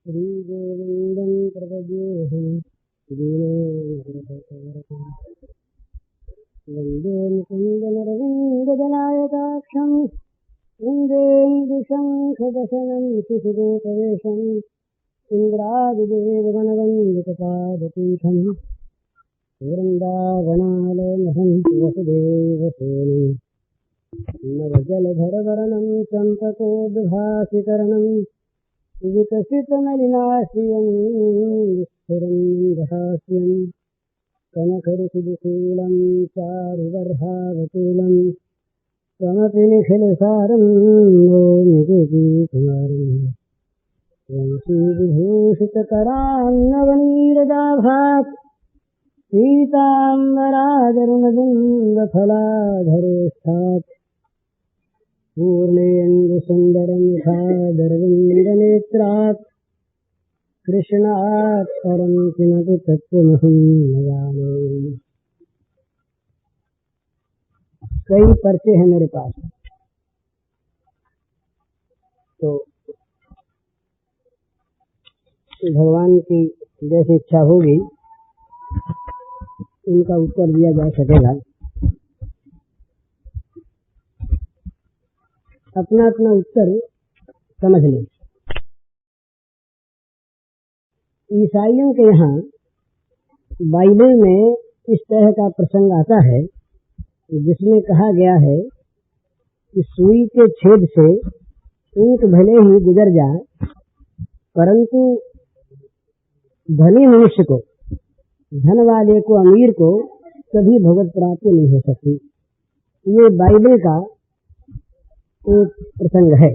श्रीगोविन्दं प्रपद्येऽहं दीनोऽन्तरतरकम् वन्दे मुकुन्दनरविन्दजनायताक्षं वन्देन्दुशङ्खदशनं शिशुरूपवेशम् इन्द्रादिदेवगणवन्दितपादपीठम् वृन्दावनालयमहं वसुदेवसेनं नवजलधरवर्णं चम्पकोद्भासिकरणं विकसितनलिनाश्रियं स्थिरं हास्यं कनकरुचिदुकूलं चारुवर्हावतूलं त्वमपि निखिलसारं नौमिकुमारं वंशीविभूषितकरान्नवनीरदाभात् पीताम्बरादरुणबिम्बफलाधरोष्ठात् पूर्णेन्दुसुन्दरमुखादरविन्दनेत्रात् कृष्णात् परं किमपि तत्त्वमहं न जाने। कई पर्चे हैं मेरे पास, तो भगवान की जैसी इच्छा होगी उनका उत्तर दिया जा सकेगा। अपना अपना उत्तर समझ लें। ईसाइयों के यहाँ बाइबल में इस तरह का प्रसंग आता है जिसमें कहा गया है कि सुई के छेद से ईंट भले ही गुजर जाए परंतु धनी मनुष्य को, धन वाले को, अमीर को कभी भगवत प्राप्ति नहीं हो सकती। ये बाइबल का एक प्रसंग है।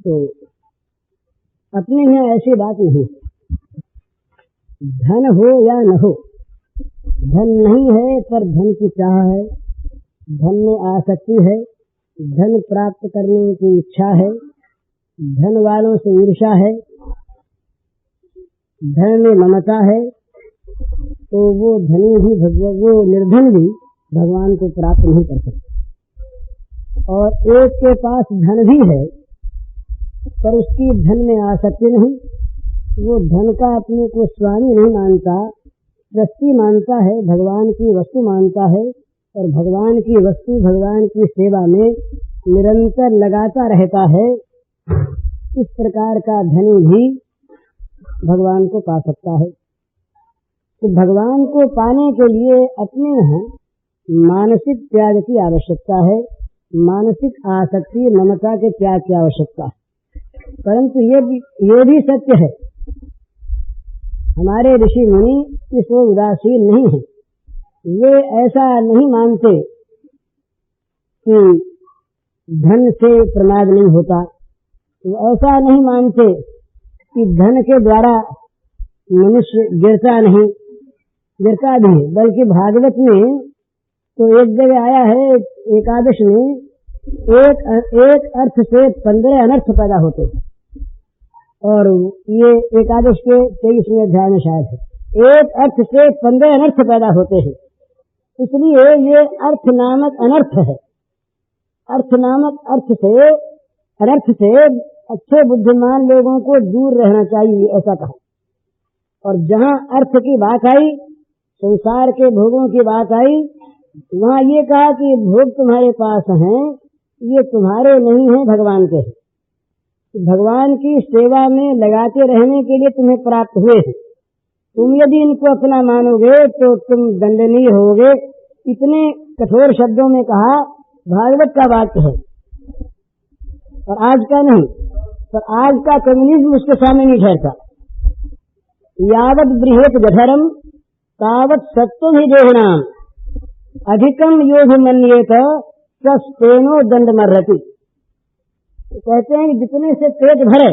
तो अपने यहाँ ऐसी बात नहीं, धन हो या न हो, धन नहीं है पर धन की चाह है, धन में आसक्ति है, धन प्राप्त करने की इच्छा है, धन वालों से ईर्ष्या है, धन में ममता है, तो वो धनी भी वो निर्धन भी भगवान को प्राप्त नहीं कर सकते। और एक के पास धन भी है पर उसकी धन में आसक्ति नहीं, वो धन का अपने को स्वामी नहीं मानता, ट्रस्टी मानता है, भगवान की वस्तु मानता है और भगवान की वस्तु, भगवान की सेवा में निरंतर लगाता रहता है। इस प्रकार का धनी भी भगवान को पा सकता है। तो भगवान को पाने के लिए अपने यहाँ मानसिक त्याग की आवश्यकता है, मानसिक आसक्ति, ममता के त्याग की आवश्यकता है। परंतु ये भी सत्य है, हमारे ऋषि मुनि इस ओर उदासीन नहीं है। वे ऐसा नहीं मानते कि धन से प्रमाद नहीं होता, वो ऐसा नहीं मानते कि धन के द्वारा मनुष्य गिरता नहीं, गिरता भी है। बल्कि भागवत में तो एक जगह आया है, एकादश में एक अर्थ से 15 अनर्थ पैदा होते हैं। और ये एकादश के 23वें अध्याय में शायद है, एक अर्थ से 15 अनर्थ पैदा होते हैं। इसलिए ये अर्थ नामक अनर्थ है। अर्थ नामक अनर्थ से अच्छे बुद्धिमान लोगों को दूर रहना चाहिए, ऐसा कहा। और जहाँ अर्थ की बात आई, संसार के भोगों की बात आई, वहाँ ये कहा कि भोग तुम्हारे पास हैं, ये तुम्हारे नहीं है, भगवान के हैं। भगवान की सेवा में लगाते रहने के लिए तुम्हें प्राप्त हुए हैं। तुम यदि इनको अपना मानोगे तो तुम दंडनीय होगे। इतने कठोर शब्दों में कहा, भागवत का वाक्य है और आज का नहीं। पर आज का कम्युनिज्म उसके सामने नहीं ठहरता। यावत बृहत जठरम तावत सत्वम ही देहनाम अधिकम योध मन्येत स्वेनो दंड मर्रति। कहते हैं कि जितने से पेट भरे,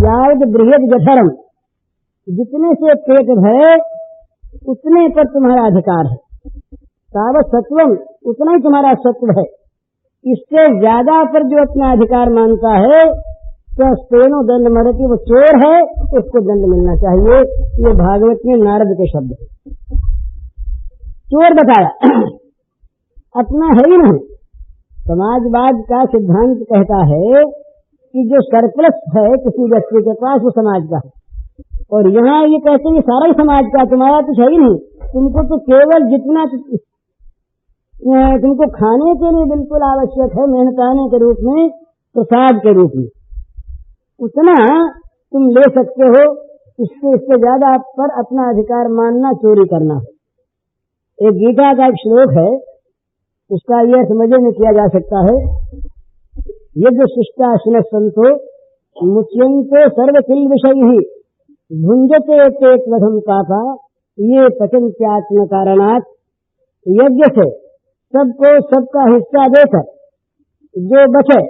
यावत बृहत जठरम, जितने से पेट भरे उतने पर तुम्हारा अधिकार है। तावत सत्वम, उतना ही तुम्हारा सत्व है। इससे ज्यादा पर जो अपना अधिकार मानता है तो स्वेनो दंड मर्रति, वो चोर है, उसको दंड मिलना चाहिए। ये भागवत में नारद के शब्द है। चोर बताया, अपना है ही नहीं। समाजवाद का सिद्धांत कहता है कि जो सरप्लस है किसी व्यक्ति के पास वो समाज का है, और यहाँ ये कहते हैं सारा ही समाज का, तुम्हारा कुछ है ही नहीं, तुमको तो केवल जितना तुमको खाने के लिए बिल्कुल आवश्यक है मेहनताने के रूप में, प्रसाद के रूप में, उतना तुम ले सकते हो, इससे ज्यादा पर अपना अधिकार मानना चोरी करना है। एक गीता का एक श्लोक है, उसका यह समझे में किया जा सकता है, यज्ञ शिष्टाशिन संतो मुच्यन्ते सर्वकिल विषयः भुंजते ते त्वधम पापा ये पचन्त्यात्म कारणात्। यज्ञ से सबको सबका हिस्सा देकर जो बचे,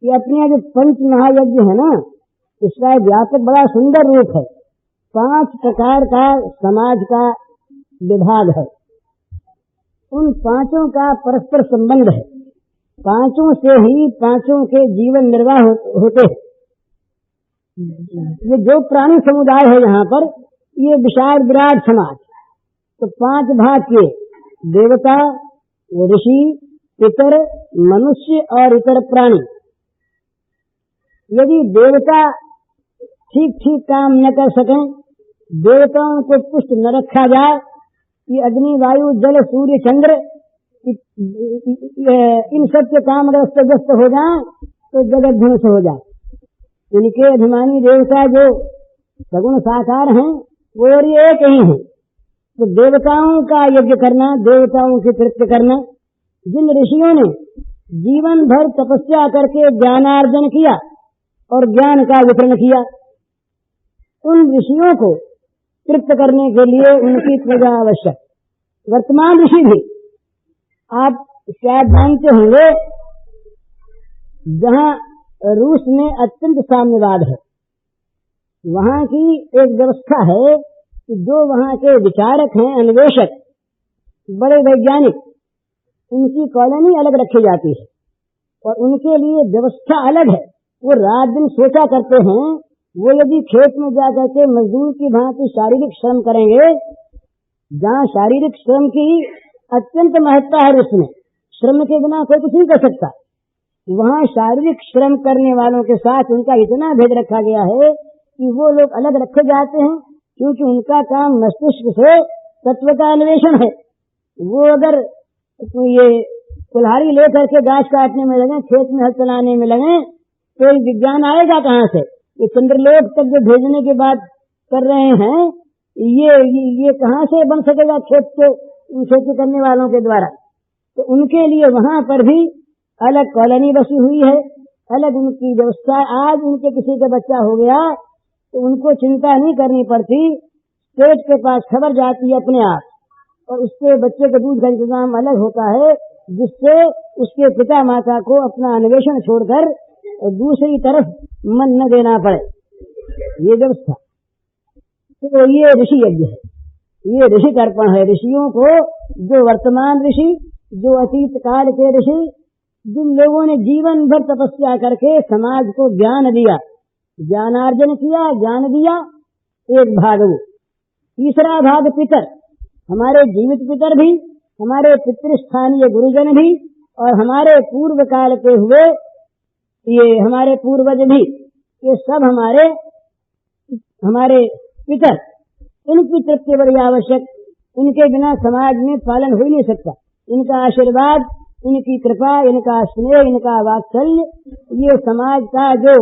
ये अपने जो पंच महायज्ञ है ना, इसका व्यापक बड़ा सुंदर रूप है। 5 प्रकार का समाज का विभाग है, उन 5 का परस्पर संबंध है, 5 से ही 5 के जीवन निर्वाह होते हैं। ये जो प्राणी समुदाय है यहाँ पर, ये विशाल विराट समाज, तो 5 भाग के देवता, ऋषि, पितर, मनुष्य और इतर प्राणी। यदि देवता ठीक ठीक काम न कर सकें, देवताओं को पुष्ट न रखा जाए, कि अग्नि, वायु, जल, सूर्य, चंद्र इन सब के काम अगर अस्त व्यस्त हो जाए तो जगत ध्वंस हो जाए। इनके अभिमानी देवता जो सगुण साकार हैं वो और ये एक ही हैं। तो देवताओं का यज्ञ करना, देवताओं की तृप्ति करना, जिन ऋषियों ने जीवन भर तपस्या करके ज्ञानार्जन किया और ज्ञान का वितरण किया, उन ऋषियों को तृप्त करने के लिए उनकी पूजा आवश्यक। वर्तमान ऋषि भी आप शायद जानते होंगे, जहाँ रूस में अत्यंत साम्यवाद है, वहाँ की एक व्यवस्था है कि जो वहाँ के विचारक हैं, अन्वेषक, बड़े वैज्ञानिक, उनकी कॉलोनी अलग रखी जाती है और उनके लिए व्यवस्था अलग है। वो रात दिन सोचा करते हैं, वो यदि खेत में जाकर के मजदूर की भांति शारीरिक श्रम करेंगे, जहाँ शारीरिक श्रम की अत्यंत महत्ता है, उसमें श्रम के बिना कोई कुछ नहीं कर सकता, वहाँ शारीरिक श्रम करने वालों के साथ उनका इतना भेद रखा गया है कि वो लोग अलग रखे जाते हैं, क्योंकि उनका काम मस्तिष्क से तत्व का अन्वेषण है। वो अगर ये कुल्हाड़ी लेकर के घास काटने में लगे, खेत में हल चलाने में लगे, तो विज्ञान आएगा कहाँ से? ये चंद्रलोक तक जो भेजने की बात कर रहे हैं, ये कहाँ से बन सकेगा खेती करने वालों के द्वारा? तो उनके लिए वहाँ पर भी अलग कॉलोनी बसी हुई है, अलग उनकी व्यवस्था। आज उनके किसी का बच्चा हो गया तो उनको चिंता नहीं करनी पड़ती, स्टेट के पास खबर जाती है अपने आप, और उसके बच्चे के दूध का इंतजाम अलग होता है, जिससे उसके पिता माता को अपना अन्वेषण छोड़कर दूसरी तरफ मन न देना पड़े, ये व्यवस्था। तो ये ऋषि यज्ञ है, ये ऋषि तर्पण है। ऋषियों को, जो वर्तमान ऋषि, जो अतीत काल के ऋषि, जिन लोगों ने जीवन भर तपस्या करके समाज को ज्ञान दिया, ज्ञानार्जन किया, ज्ञान दिया, एक भाग वो। तीसरा भाग पितर, हमारे जीवित पितर भी, हमारे पितृस्थानीय गुरुजन भी, और हमारे पूर्व काल के हुए ये हमारे पूर्वज भी, ये सब हमारे पितर, इनकी तृप्ति बड़ी आवश्यक। इनके बिना समाज में पालन हो ही नहीं सकता। इनका आशीर्वाद, इनकी कृपा, इनका स्नेह, इनका वात्सल्य, ये समाज का जो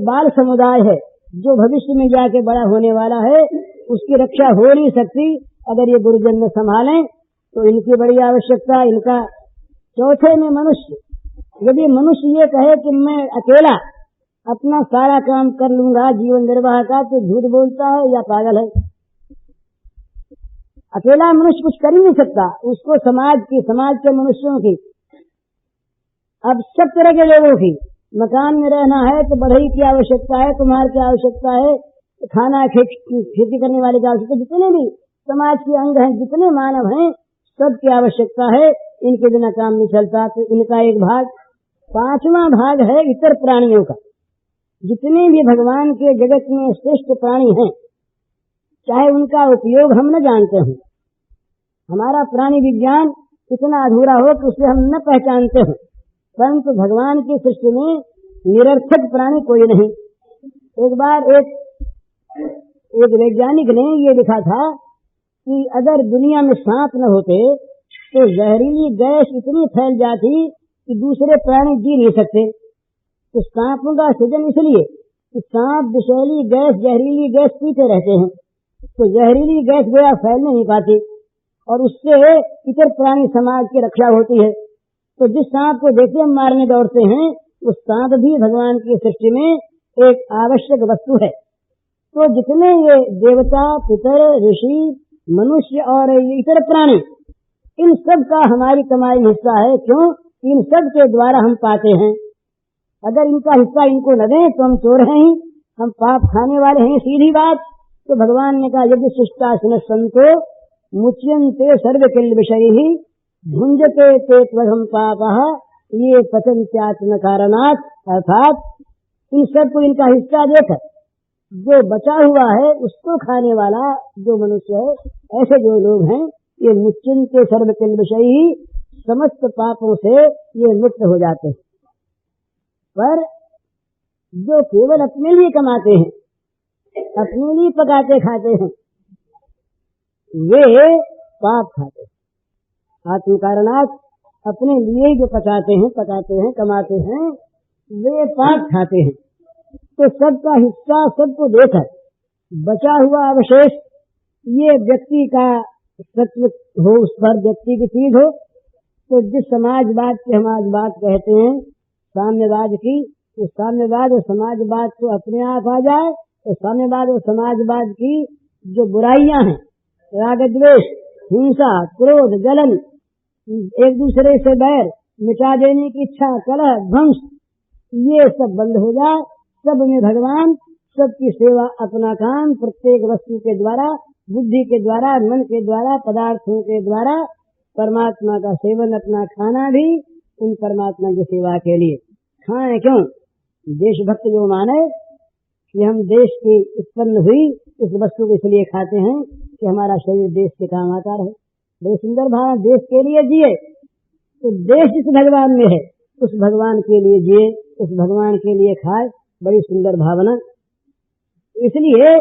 बाल समुदाय है, जो भविष्य में जाके बड़ा होने वाला है, उसकी रक्षा हो नहीं सकती अगर ये गुरुजन न संभालें। तो इनकी बड़ी आवश्यकता। इनका चौथे में मनुष्य। यदि मनुष्य ये कहे कि मैं अकेला अपना सारा काम कर लूंगा जीवन निर्वाह का, तो झूठ बोलता है या पागल है। अकेला मनुष्य कुछ कर ही नहीं सकता। उसको समाज के मनुष्यों की, अब सब तरह के लोगों की, मकान में रहना है तो बढ़ई की आवश्यकता है, कुम्हार की आवश्यकता है, खाना खेती करने वाले की आवश्यकता, जितने भी समाज के अंग हैं, जितने मानव हैं, सबकी आवश्यकता है। इनके बिना काम नहीं चलता। तो इनका एक भाग। पांचवा भाग है इतर प्राणियों का। जितने भी भगवान के जगत में श्रेष्ठ प्राणी हैं, चाहे उनका उपयोग हम न जानते हों, हमारा प्राणी विज्ञान इतना अधूरा हो कि उसे हम न पहचानते हों, परंतु भगवान की सृष्टि में निरर्थक प्राणी कोई नहीं। एक बार एक वैज्ञानिक ने ये लिखा था कि अगर दुनिया में सांप न होते तो जहरीली गैस इतनी फैल जाती कि दूसरे प्राणी जी नहीं सकते। तो सांपों का सृजन इसलिए कि सांप विषैली गैस, जहरीली गैस पीते रहते हैं, तो जहरीली गैस गोया फैलने नहीं पाती और उससे इतर प्राणी समाज की रक्षा होती है। तो जिस सांप को देखते हम मारने दौड़ते हैं, उस सांप भी भगवान की सृष्टि में एक आवश्यक वस्तु है। तो जितने ये देवता, पितर, ऋषि, मनुष्य और इतर प्राणी, इन सब का हमारी कमाई में हिस्सा है। क्यों? इन सब के द्वारा हम पाते हैं। अगर इनका हिस्सा इनको न दें तो हम चोर हैं ही, हम पाप खाने वाले हैं, सीधी बात। तो भगवान ने कहा यदि शिष्टासन संतो मुच्यन्ते सर्व किल विषय ही भुंजते ते त्वहम पापः ये पचन्त्यात्म कारणात्। अर्थात इन सबको इनका हिस्सा देकर जो बचा हुआ है उसको खाने वाला जो मनुष्य है, ऐसे जो लोग हैं, ये मुच्यन्ते सर्व किल विषय ही, समस्त पापों से ये मुक्त हो जाते हैं। पर जो केवल अपने लिए कमाते हैं, अपने लिए पकाते खाते हैं, वे पाप खाते हैं। आत्म कारणात् अपने लिए जो पकाते हैं, कमाते हैं, वे पाप खाते हैं। तो सबका हिस्सा सबको देकर बचा हुआ अवशेष ये व्यक्ति का सत्व हो, उस पर व्यक्ति की चीज हो। तो जिस समाजवाद की हम आज बात कहते हैं, साम्यवाद की, तो साम्यवाद और समाजवाद को अपने आप आ जाए तो साम्यवाद और समाजवाद की जो बुराइयां हैं, राग द्वेष, हिंसा, क्रोध, जलन, एक दूसरे से बैर, मिटा देने की इच्छा, कलह, ध्वंस, ये सब बंद हो जाए। सब में भगवान, सबकी सेवा, अपना काम, प्रत्येक वस्तु के द्वारा, बुद्धि के द्वारा, मन के द्वारा, पदार्थों के द्वारा परमात्मा का सेवन, अपना खाना भी उन परमात्मा की सेवा के लिए। खाएं क्यों? देशभक्त जो माने कि हम देश की उत्पन्न हुई इस वस्तु को इसलिए खाते हैं कि हमारा शरीर देश के काम आता रहे। बड़े सुंदर भावना, देश के लिए जिए। तो देश जिस भगवान में है उस भगवान के लिए जिए, उस भगवान के लिए खाए, बड़ी सुंदर भावना। इसलिए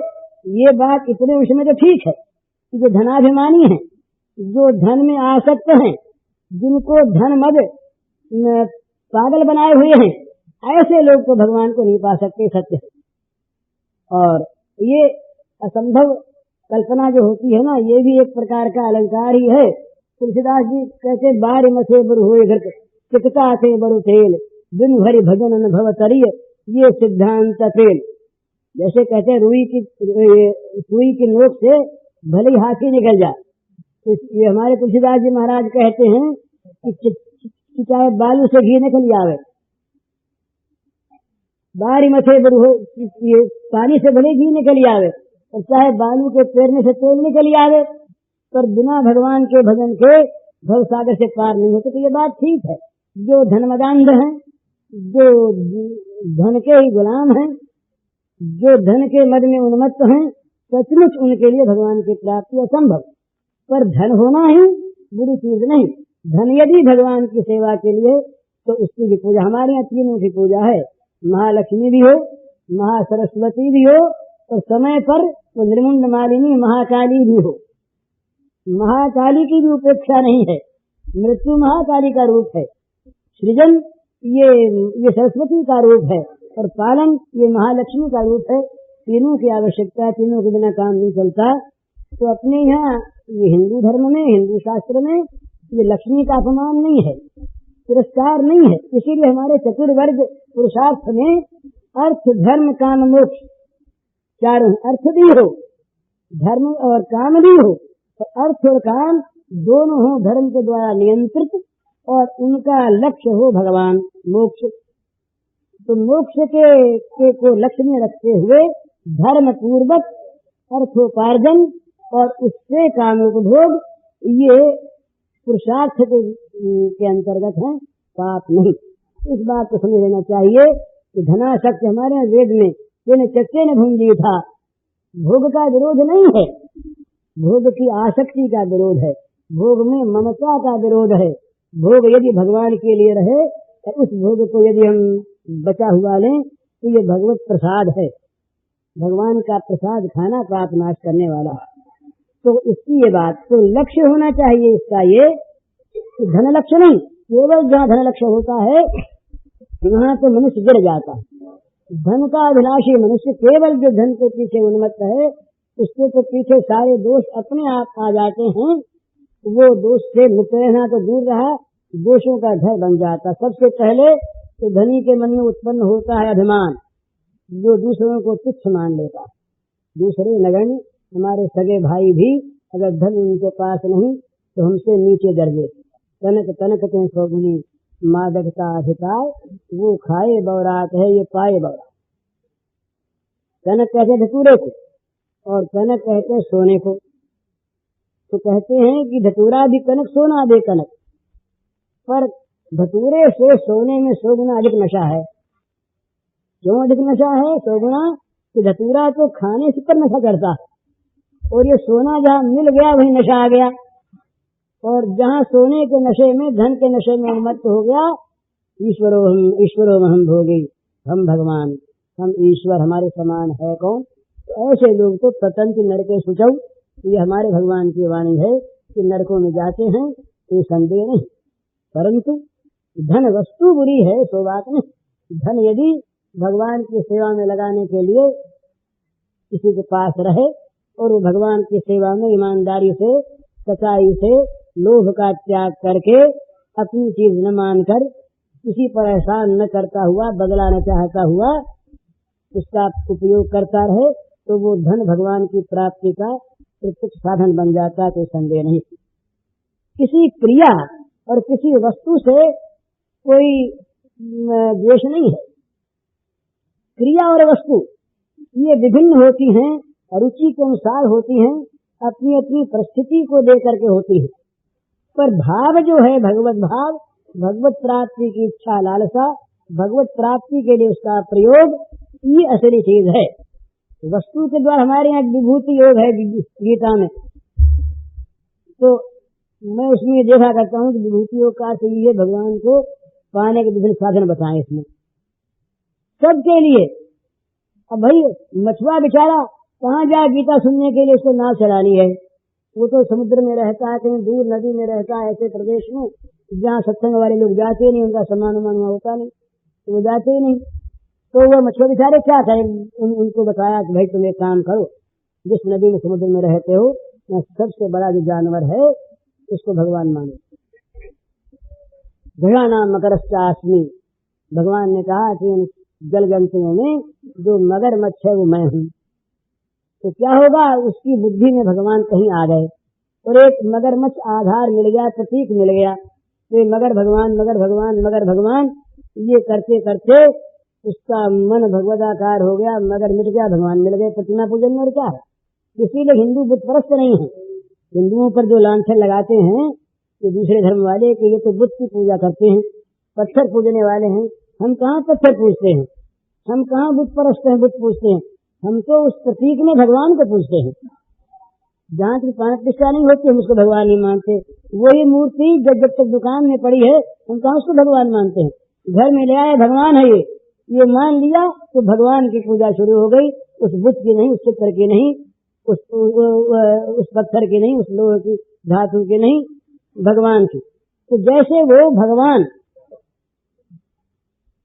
ये बात इतने विषय में तो ठीक है कि जो धनाभिमानी हैं, जो धन में आसक्त हैं, जिनको धन मद पागल बनाए हुए हैं, ऐसे लोग तो भगवान को नहीं पा सकते, सत्य है। और ये असंभव कल्पना जो होती है ना, ये भी एक प्रकार का अलंकार ही है। तुलसीदास जी कहते बारी मथे बरु हुए घर चिकता थे बरु तेल दिन भरी भजन अनुभव तरिय ये सिद्धांत तेल। जैसे कहते हैं रुई की नोक से भले हाथी निकल जाए, तो ये हमारे तुलसीदास जी महाराज कहते हैं कि चाहे बालू से घी निकल आवे, बारी मथे बरु हो, पानी से भले घी निकल आवे और चाहे बालू के पेरने से तेल निकल आवे, पर बिना भगवान के भजन के भव सागर से पार नहीं होते। तो ये बात ठीक है। जो धनमदांध हैं, जो धन के ही गुलाम हैं, जो धन के मद में उन्मत्त हैं, सचमुच उनके लिए भगवान की प्राप्ति असंभव। पर धन होना ही बुरी चीज नहीं। धन यदि भगवान की सेवा के लिए, तो उसकी भी पूजा, हमारे यहाँ तीनों की पूजा है। महालक्ष्मी भी हो, महासरस्वती भी हो, और समय पर वो निर्मुंड मालिनी महाकाली भी हो। महाकाली की भी उपेक्षा नहीं है। मृत्यु महाकाली का रूप है, सृजन ये सरस्वती का रूप है, और पालन ये महालक्ष्मी का रूप है। तीनों की आवश्यकता, तीनों के बिना काम नहीं चलता। तो अपने यहाँ ये हिंदू धर्म में, हिंदू शास्त्र में ये लक्ष्मी का अपमान नहीं है, तिरस्कार नहीं है। इसीलिए हमारे चतुर्वर्ग पुरुषार्थ में अर्थ, धर्म, काम, मोक्ष चारों, अर्थ भी हो, धर्म और काम भी हो, तो अर्थ और काम दोनों हो धर्म के द्वारा नियंत्रित, और उनका लक्ष्य हो भगवान, मोक्ष। तो मोक्ष के को लक्ष्य में रखते हुए धर्म पूर्वक अर्थोपार्जन और उससे कामोपभोग, ये पुरुषार्थ के अंतर्गत है, पाप नहीं। इस बात को समझ लेना चाहिए कि धनासक्ति हमारे वेद में तेने चक्के ने भुंजी था, भोग का विरोध नहीं है, भोग की आसक्ति का विरोध है, भोग में ममता का विरोध है। भोग यदि भगवान के लिए रहे उस भोग को यदि हम बचा हुआ लें तो ये भगवत प्रसाद है, भगवान का प्रसाद खाना पाप नाश करने वाला। तो इसकी ये बात तो लक्ष्य होना चाहिए इसका ये धन लक्ष्य नहीं, केवल जहाँ धन लक्ष्य होता है वहाँ तो मनुष्य गिर जाता है। धन का अभिलाषी मनुष्य केवल जो धन के पीछे उन्मत्त है उसके तो पीछे सारे दोष अपने आप आ जाते हैं। वो दोष से मुक्त रहना तो दूर रहा, दोषों का घर बन जाता। सबसे पहले तो धनी के मन में उत्पन्न होता है अभिमान, जो दूसरों को तुच्छ मान लेता। दूसरे नगण्य हमारे सगे भाई भी अगर धन उनके पास नहीं तो हमसे नीचे दर्जे। तनक तनक ते सौगुनी मादकता अधिकार, वो खाए बौरात है ये पाए बौरात। कनक कहते धतूरे को और कनक कहते सोने को। तो कहते हैं कि धतूरा भी कनक सोना दे कनक, पर धतूरे से सोने में 100 गुना अधिक नशा है। क्यों अधिक नशा है 100 गुना? कि धतूरा तो खाने से पर नशा करता है और ये सोना जहाँ मिल गया वही नशा आ गया। और जहाँ सोने के नशे में, धन के नशे में उन्मत्त हो गया, ईश्वरो हम भोगी, हम भगवान, हम ईश्वर, हमारे समान है कौन? तो ऐसे लोग तो पतंति नरके सुचौ, ये हमारे भगवान की वाणी है कि नरकों में जाते हैं, कोई संदेह नहीं। परंतु धन वस्तु बुरी है तो बात नहीं। धन यदि भगवान की सेवा में लगाने के लिए किसी के पास रहे और वो भगवान की सेवा में ईमानदारी से, सच्चाई से, लोभ का त्याग करके, अपनी चीज न मानकर, किसी पर एहसान न करता हुआ, बदला न चाहता हुआ उसका उपयोग करता रहे, तो वो धन भगवान की प्राप्ति का प्रत्यक्ष साधन बन जाता, कोई संदेह नहीं। किसी क्रिया और किसी वस्तु से कोई द्वेष नहीं है। क्रिया और वस्तु ये विभिन्न होती हैं, रुचि के अनुसार होती हैं, अपनी अपनी परिस्थिति को देकर के होती है। पर भाव जो है भगवत भाव, भगवत प्राप्ति की इच्छा लालसा, भगवत प्राप्ति के लिए उसका प्रयोग, ये असली चीज है। वस्तु के द्वारा हमारे यहाँ विभूति योग है गीता में, तो मैं उसमें देखा करता हूँ कि विभूति योग का अर्थ ये भगवान को पाने के विभिन्न साधन बताए इसमें सबके लिए। अब भाई मछुआ बेचारा कहाँ जाए गीता सुनने के लिए, उसको नाव चलानी है, वो तो समुद्र में रहता है, कहीं दूर नदी में रहता है, ऐसे प्रदेश में जहाँ सत्संग वाले लोग जाते नहीं, उनका सम्मान उमान होता नहीं, तो वो जाते ही नहीं। तो वो मछुआ बेचारे क्या करें, उनको बताया कि भाई तुम एक काम करो, जिस नदी में समुद्र में रहते हो, सबसे बड़ा जो जानवर है उसको भगवान मानो। घड़ा नाम मकरश्चास्मि, भगवान ने कहा कि जल जंतुओं में जो मगरमच्छ है वो मैं हूँ। तो क्या होगा, उसकी बुद्धि में भगवान कहीं आ गए और एक मगरमच्छ आधार मिल गया, प्रतीक मिल गया, तो मगर भगवान मगर भगवान मगर भगवान, ये करते करते उसका मन भगवदाकार हो गया, मगर मिट गया, भगवान मिल गए। प्रतिमा पूजन में क्या है? इसीलिए हिंदू बुद्ध परस्त नहीं है। हिंदुओं पर जो लांछन लगाते हैं ये दूसरे धर्म वाले कि ये तो बुद्ध की पूजा करते हैं, पत्थर पूजने वाले हैं। हम कहाँ पत्थर पूजते हैं, हम कहाँ बुद्ध परस्त हैं, बुद्ध पूजते हैं। हम तो उस प्रतीक में भगवान को पूजते हैं। जहाँ की प्राण प्रतिष्ठा नहीं होती हम उसको भगवान नहीं मानते। वही मूर्ति जब तक दुकान में पड़ी है हम कहाँ उसको भगवान मानते हैं। घर में ले आए भगवान है ये मान लिया तो भगवान की पूजा शुरू हो गई। उस बुद्ध की नहीं, उस चित्र की नहीं, उस पत्थर की नहीं, उस लोहे की धातु की नहीं, भगवान की। तो जैसे वो भगवान,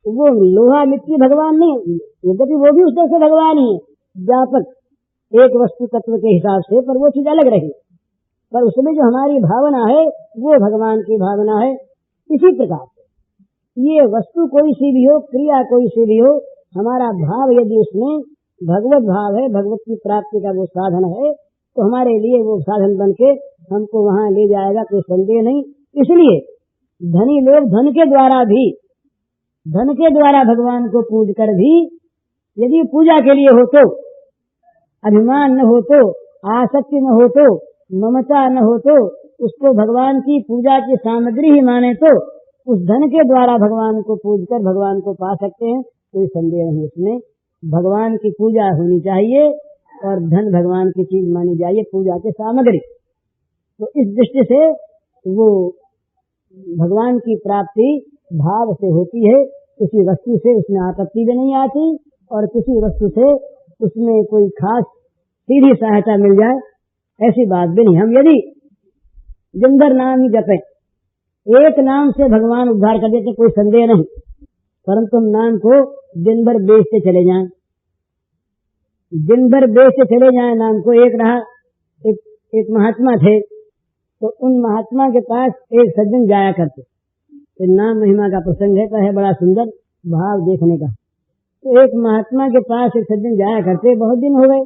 वो लोहा मिट्टी भगवान नहीं, यद्यपि वो भी उस तरह से भगवान ही है, व्यापक एक वस्तु तत्व के हिसाब से, पर वो चीज अलग रही। पर उसमें जो हमारी भावना है वो भगवान की भावना है। इसी प्रकार ये वस्तु कोई सी भी हो, क्रिया कोई सी भी हो, हमारा भाव यदि उसमें भगवत भाव है, भगवत की प्राप्ति का वो साधन है, तो हमारे लिए वो साधन बन के हमको वहां ले जाएगा, कोई संदेह नहीं। इसलिए धनी लोग धन के द्वारा भगवान को पूज कर भी, यदि पूजा के लिए हो तो, अभिमान न हो तो, आसक्ति न हो तो, ममता न हो तो, उसको भगवान की पूजा की सामग्री ही माने तो उस धन के द्वारा भगवान को पूज कर भगवान को पा सकते हैं, कोई संदेह नहीं। इसमें भगवान की पूजा होनी चाहिए और धन भगवान की चीज मानी जाइए, पूजा की सामग्री। तो इस दृष्टि से वो भगवान की प्राप्ति भाव से होती है, किसी वस्तु से उसमें आपत्ति भी नहीं आती और किसी वस्तु से उसमें कोई खास सीधी सहायता मिल जाए ऐसी बात भी नहीं। हम यदि दिन भर नाम ही जपें, एक नाम से भगवान उद्धार कर देते, कोई संदेह नहीं, परंतु हम नाम को दिन भर बेचते चले जाएं, दिन भर बेचते चले जाएं नाम को। एक रहा, एक महात्मा थे, तो उन महात्मा के पास एक सज्जन जाया करते। तो नाम महिमा का प्रसंग है बड़ा सुंदर भाव देखने का। तो एक महात्मा के पास एक सज्जन जाया करते, बहुत दिन हो गए,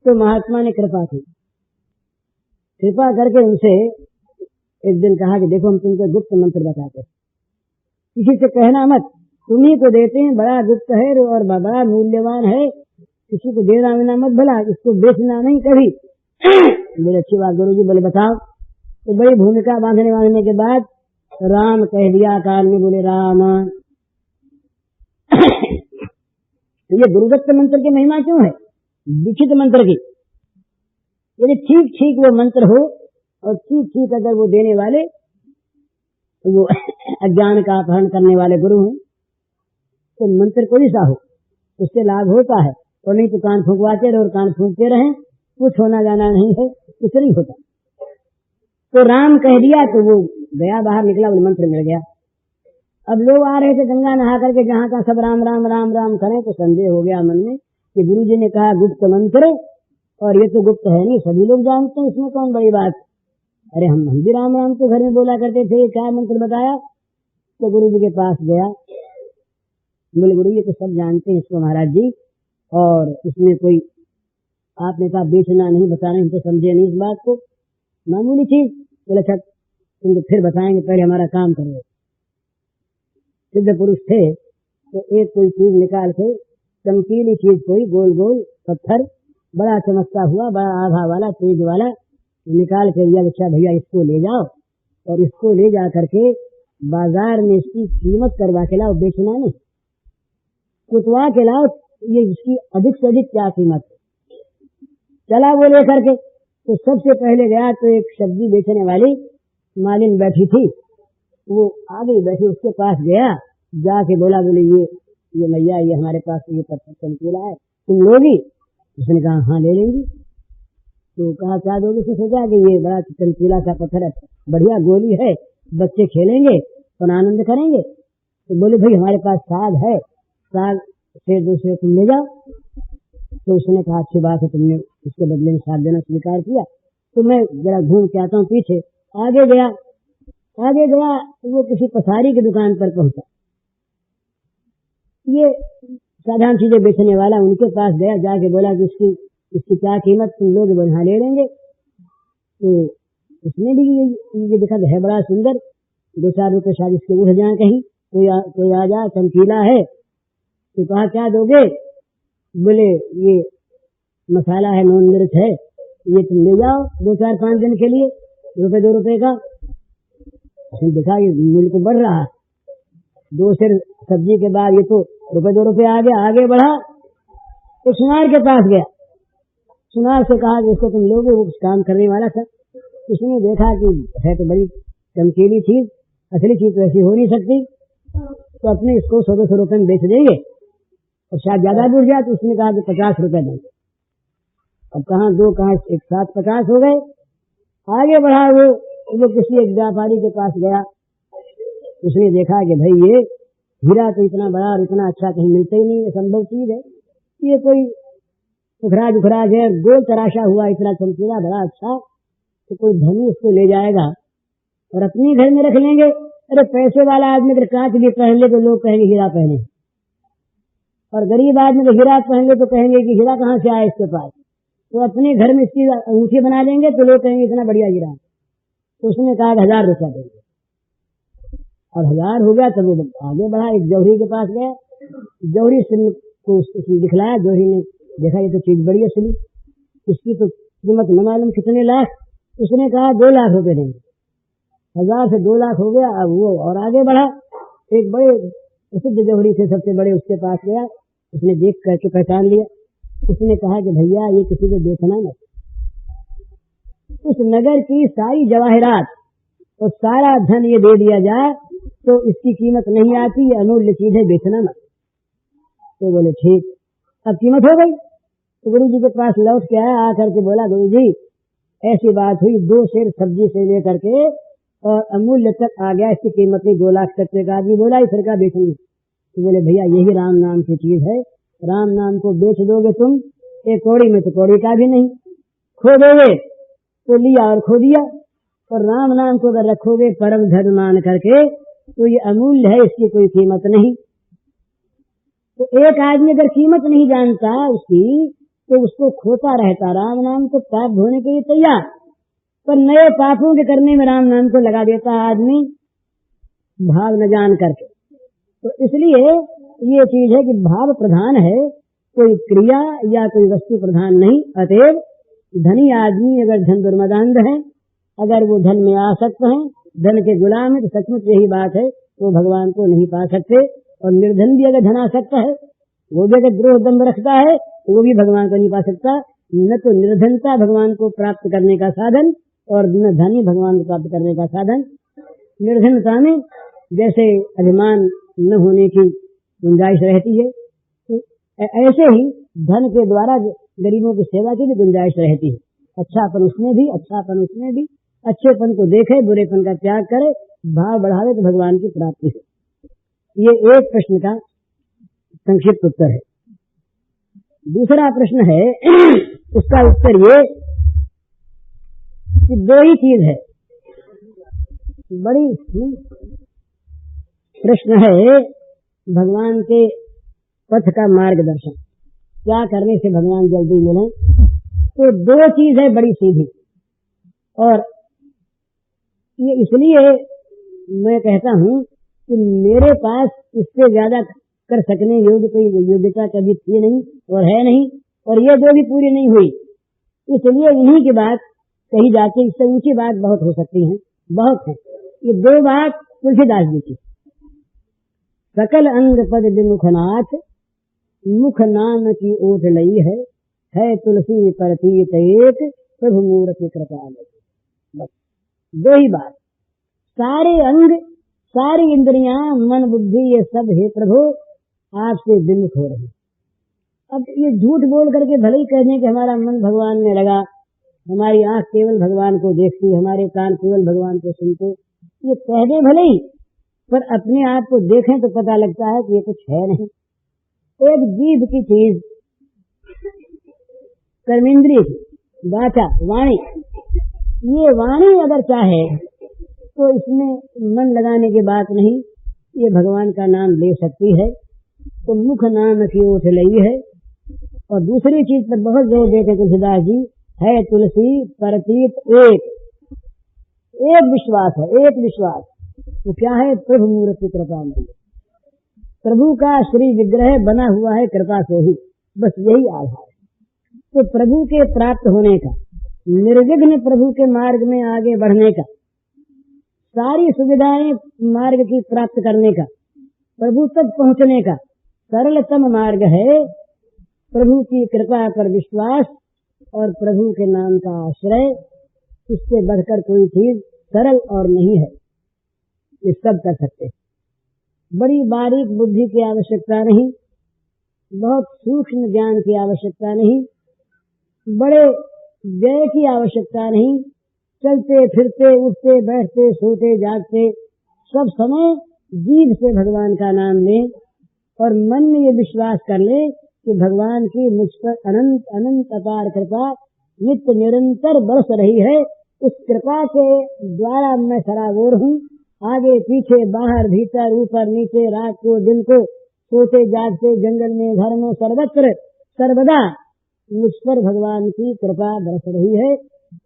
तो महात्मा ने कृपा की, कृपा करके उनसे एक दिन कहा कि देखो हम तुमको गुप्त मंत्र बताते हैं, किसी से कहना मत, तुम्ही को देते हैं, बड़ा गुप्त है और बड़ा मूल्यवान है, किसी को देना देना मत, भला इसको बेचना नहीं कभी। बोले अच्छी बात गुरु जी, बोले बताओ। तो बड़ी भूमिका बांधने के बाद राम कह दिया कान में, बोले राम। तो ये गुरुदत्त मंत्र की महिमा क्यों है, दीक्षित मंत्र की? यदि ठीक ठीक वो मंत्र हो और ठीक ठीक अगर वो देने वाले वो अज्ञान का अपहरण करने वाले गुरु हैं, तो मंत्र कोई सा हो उससे लाभ होता है, और नहीं तो कान फूंकवाते रहे और कान फूंकते रहे, कुछ होना जाना नहीं है, कुछ नहीं होता। तो राम कह दिया तो वो गया, बाहर निकला, वो मंत्र मिल गया। अब लोग आ रहे थे गंगा नहा करके, जहाँ का सब राम राम राम राम करें, तो संदेह हो गया मन में कि गुरु जी ने कहा गुप्त मंत्र, और ये तो गुप्त है नहीं, सभी लोग जानते हैं, इसमें कौन बड़ी बात। अरे हम भी राम राम तो घर में बोला करते थे, क्या मंत्र बताया? तो गुरु जी के पास गया, बोले गुरु ये तो सब जानते हैं इसको महाराज जी, और इसमें कोई आपने कहा बेचना नहीं, बताना, हम तो समझे नहीं इस बात को, मामूली चीज। बोले अच्छा तुम तो फिर बताएंगे, पहले हमारा काम करो। सिद्ध पुरुष थे, तो एक कोई चीज निकाल के, चमकीली चीज कोई, गोल गोल पत्थर, बड़ा चमकता हुआ, बड़ा आभा वाला, तेज वाला, निकाल के लिया। अच्छा भैया इसको ले जाओ, और इसको ले जा करके बाजार में इसकी कीमत करवा के लाओ, बेचना नहीं, कुटवा के लाओ, ये इसकी अधिक से अधिक क्या कीमत है। चला वो लेकर के, तो सबसे पहले गया तो एक सब्जी बेचने वाली मालिन बैठी थी, वो आगे बैठी, उसके पास गया, जाके बोला, बोले ये भैया ये हमारे पास ये पत्थर चमकीला है, तुम लोगी? उसने कहा हाँ ले लेंगी। तो कहा क्या दोगे? उसने सोचा कि ये बड़ा चमकीला सा पत्थर है, बढ़िया गोली है, बच्चे खेलेंगे और आनंद करेंगे। तो बोले भाई हमारे पास साग है, साग से दूसरे तुम ले जाओ। तो उसने कहा अच्छी बात है, तुमने इसके बदले में साग देना स्वीकार किया, तो मैं जरा घूम के आता हूँ पीछे। आगे गया वो किसी पसारी की दुकान पर पहुंचा, ये साधारण चीजें बेचने वाला, उनके पास गया, जाके बोला कि इसकी क्या कीमत तुम लोग? बढ़ा ले लेंगे। तो उसने भी ये देखा है बड़ा सुंदर, 2-4 रुपए शायद इसके उड़ जाए, कहीं कोई आ जाए, चमकीला है। तो कहा क्या दोगे? बोले ये मसाला है, नून मिर्च है, ये तुम ले जाओ 2-4-5 दिन के लिए, ₹2 का। उसने देखा ये मूल्य को बढ़ रहा, 2 सेर सब्जी के बाद ये तो ₹2 आ गया। आगे बढ़ा तो सुनार के पास गया, सुनार से कहा कि इसको तुम लोगे? वो कुछ काम करने वाला था। उसने देखा कि है तो बड़ी चमकीली चीज, असली चीज तो ऐसी हो नहीं सकती, तो अपने इसको 100-200 रुपए में बेच देंगे, और शायद ज्यादा दूर जाए। तो उसने कहा कि 50 रुपए देंगे। अब कहाँ दो, कहाँ एक साथ 50 हो गए। आगे बढ़ा वो किसी एक व्यापारी के पास गया, उसने देखा कि भाई ये हीरा तो इतना बड़ा और इतना अच्छा कहीं मिलता ही नहीं, संभव चीज है, ये कोई उखराज है, गोल तराशा हुआ, इतना चमकीला बड़ा अच्छा, तो कोई धनी इसको ले जाएगा और अपने घर में रख लेंगे। अरे पैसे वाला आदमी अगर कांच भी पहन ले तो लोग कहेंगे हीरा पहने, और गरीब आदमी को हीरा पहन ले तो कहेंगे कि हीरा कहाँ से आया इसके पास। तो अपने घर में इसकी अंगूठी बना लेंगे तो लोग कहेंगे इतना बढ़िया हीरा। तो उसने कहा 1000 रुपया देंगे। अब 1000 हो गया, तब वो आगे बढ़ा, एक जौहरी के पास गया, जौहरी को उसने दिखलाया। जौहरी ने देखा ये तो चीज बड़ी असली, इसकी तो कीमत न मालूम कितने लाख। उसने कहा 2 लाख रुपए देंगे। 1000 से 2 लाख हो गया। अब वो और आगे बढ़ा, एक बड़े प्रसिद्ध जौहरी थे, सबसे बड़े, उसके पास गया। उसने देख करके पहचान लिया। उसने कहा कि भैया ये किसी को बेचना नहीं, इस नगर की सारी जवाहरात और सारा धन ये दे दिया जाए तो इसकी कीमत नहीं आती, ये अमूल्य चीज है, बेचना मत। तो बोले ठीक, अब कीमत हो गई। तो गुरु जी के पास लौट के आया, आकर के बोला गुरु जी ऐसी बात हुई, 2 सेर सब्जी से लेकर के और अमूल्य तक आ गया, इसकी कीमत नहीं 2 लाख तक का आदमी बोला, ही फिर क्या बेचूंगी। तो बोले भैया यही राम नाम की चीज है, राम नाम को बेच दोगे तुम, एक कौड़ी में तो कौड़ी का भी नहीं, खो दोगे तो लिया और खो दिया, और राम नाम को अगर रखोगे परम धर्म मान करके तो ये अमूल्य है, इसकी कोई कीमत नहीं। तो एक आदमी अगर कीमत नहीं जानता उसकी तो उसको खोता रहता, राम नाम को पाप धोने के लिए तैयार, पर नए पापों के करने में राम नाम को लगा देता आदमी भाव न जान करके। तो इसलिए ये चीज है कि भाव प्रधान है, कोई क्रिया या कोई वस्तु प्रधान नहीं। अतएव धनी आदमी अगर धन दुर्मदांध है, अगर वो धन में आसक्त है, धन के गुलाम है, तो सचमुच यही बात है, वो भगवान को नहीं पा सकते। और निर्धन भी अगर धनासक्त है, वो भी अगर द्रोह दंभ रखता है, तो वो भी भगवान को नहीं पा सकता। न तो निर्धनता भगवान को प्राप्त करने का साधन और न धन ही भगवान को प्राप्त करने का साधन। निर्धनता में जैसे अभिमान न होने की गुंजाइश रहती है, तो ऐसे ही धन के द्वारा गरीबों की सेवा की भी गुंजाइश रहती है। अच्छापन उसमें भी, अच्छापन उसमें भी, अच्छेपन को देखे, बुरेपन का त्याग करे, भाव बढ़ावे, तो भगवान की प्राप्ति है। ये एक प्रश्न का संक्षिप्त उत्तर है। दूसरा प्रश्न है उसका उत्तर ये कि 2 ही चीज है, बड़ी प्रश्न है भगवान के पथ का मार्गदर्शन, क्या करने से भगवान जल्दी मिले। तो 2 चीज है बड़ी सीधी, और ये इसलिए मैं कहता हूँ कि मेरे पास इससे ज्यादा कर सकने योग्य कोई योग्यता कभी थी नहीं और है नहीं, और ये 2 भी पूरी नहीं हुई, इसलिए इन्हीं की बात कही जाती। इससे ऊंची बात बहुत हो सकती है, बहुत है। ये 2 बात तुलसीदास जी की, सकल अंग पद विमुखनाथ, मुख नाम की ओठ लई है तुलसी प्रतीत एक, प्रभु मूर्ति कृपा लई। बस 2 ही बात, सारे अंग, सारी इंद्रियां, मन बुद्धि, ये सब हे प्रभु आपसे विमुख हो रही। अब ये झूठ बोल करके भले ही कहने कि हमारा मन भगवान में लगा, हमारी आंख केवल भगवान को देखती, हमारे कान केवल भगवान को सुनते, ये कह दे भले ही, पर अपने आप को देखें तो पता लगता है कि ये कुछ है नहीं। एक जीभ की चीज, कर्मेंद्रिय की, वाचा, वाणी, ये वाणी अगर चाहे तो इसमें मन लगाने की बात नहीं, ये भगवान का नाम ले सकती है। तो मुख नाम की ओठ लई है। और दूसरी चीज पर बहुत जोर देते तुलसीदास जी, है तुलसी प्रतीत एक, एक विश्वास है, एक विश्वास। तो क्या है, प्रभु मूर्ति कृपा में, प्रभु का श्री विग्रह बना हुआ है कृपा से ही, बस यही आधार है। तो प्रभु के प्राप्त होने का, निर्विघ्न प्रभु के मार्ग में आगे बढ़ने का, सारी सुविधाएं मार्ग की प्राप्त करने का, प्रभु तक पहुंचने का सरलतम मार्ग है प्रभु की कृपा पर विश्वास और प्रभु के नाम का आश्रय। इससे बढ़कर कोई चीज सरल और नहीं है, ये सब कर सकते। बड़ी बारीक बुद्धि की आवश्यकता नहीं, बहुत सूक्ष्म ज्ञान की आवश्यकता नहीं, बड़े व्यय की आवश्यकता नहीं, चलते फिरते, उठते बैठते, सोते जागते, सब समय जीभ से भगवान का नाम लें और मन में ये विश्वास कर ले कि भगवान की मुझ पर अनंत अनंत अपार कृपा नित्य निरंतर बरस रही है। उस कृपा के द्वारा मैं सराबोर हूँ, आगे पीछे, बाहर भीतर, ऊपर नीचे, रात को दिन को, सोते जागते, जंगल में, घर में, सर्वत्र सर्वदा मुझ पर भगवान की कृपा बरस रही है।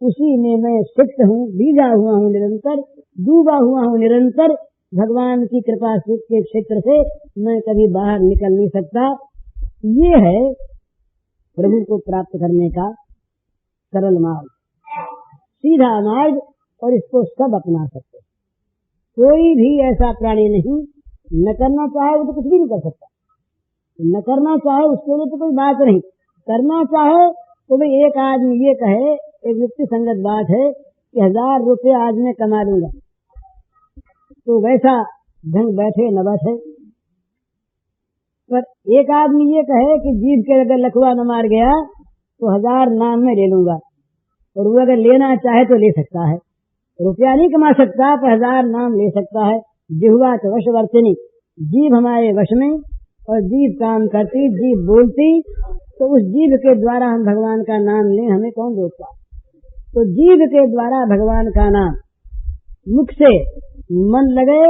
उसी में मैं सिक्त हूँ, भीगा हुआ हूँ निरंतर, डूबा हुआ हूँ निरंतर। भगवान की कृपा के क्षेत्र से मैं कभी बाहर निकल नहीं सकता। ये है प्रभु को प्राप्त करने का सरल मार्ग, सीधा मार्ग, और इसको सब अपना सकते। कोई भी ऐसा प्राणी नहीं, न करना चाहे वो तो कुछ भी नहीं कर सकता, न करना चाहे उसके लिए तो कोई बात नहीं, करना चाहे तो भाई एक आदमी ये कहे, एक युक्ति संगत बात है कि 1000 रुपये आज मैं कमा लूंगा, तो वैसा ढंग बैठे न बैठे। पर एक आदमी ये कहे कि जीभ के अगर लकवा न मार गया तो 1000 नाम में ले लूंगा, और वो अगर लेना चाहे तो ले सकता है। रुपया नहीं कमा सकता पर 1000 नाम ले सकता है। जिह्वा तो वशवर्तिनी, जीभ हमारे वश में, और जीभ काम करती, जीभ बोलती, तो उस जीभ के द्वारा हम भगवान का नाम लें, हमें कौन रोकता। तो जीभ के द्वारा भगवान का नाम, मुख से मन लगे,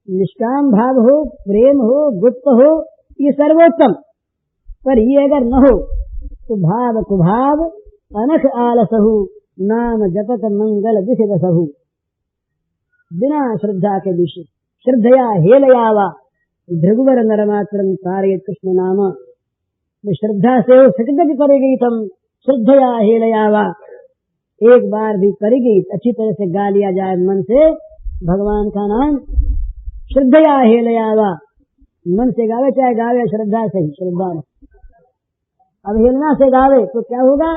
निष्काम भाव हो, प्रेम हो, गुप्त हो, ये सर्वोत्तम। पर ये अगर न हो तो भाव कुभाव अनख आलसहु, नाम जपत मंगल दिशदसहु। बिना श्रद्धा के विषय श्रद्धया हेलयावा भृगुवर नरमात्रम तारयेत कृष्ण नाम। श्रद्धा से हो सकता भी करेगी तम श्रद्धया हेलयावा, एक बार भी करेगी अच्छी तरह से गा लिया जाए मन से भगवान का नाम। श्रद्धया हेलयावा, मन से गावे, चाहे गावे श्रद्धा से ही, श्रद्धा में। अब हेलना से गावे तो क्या होगा,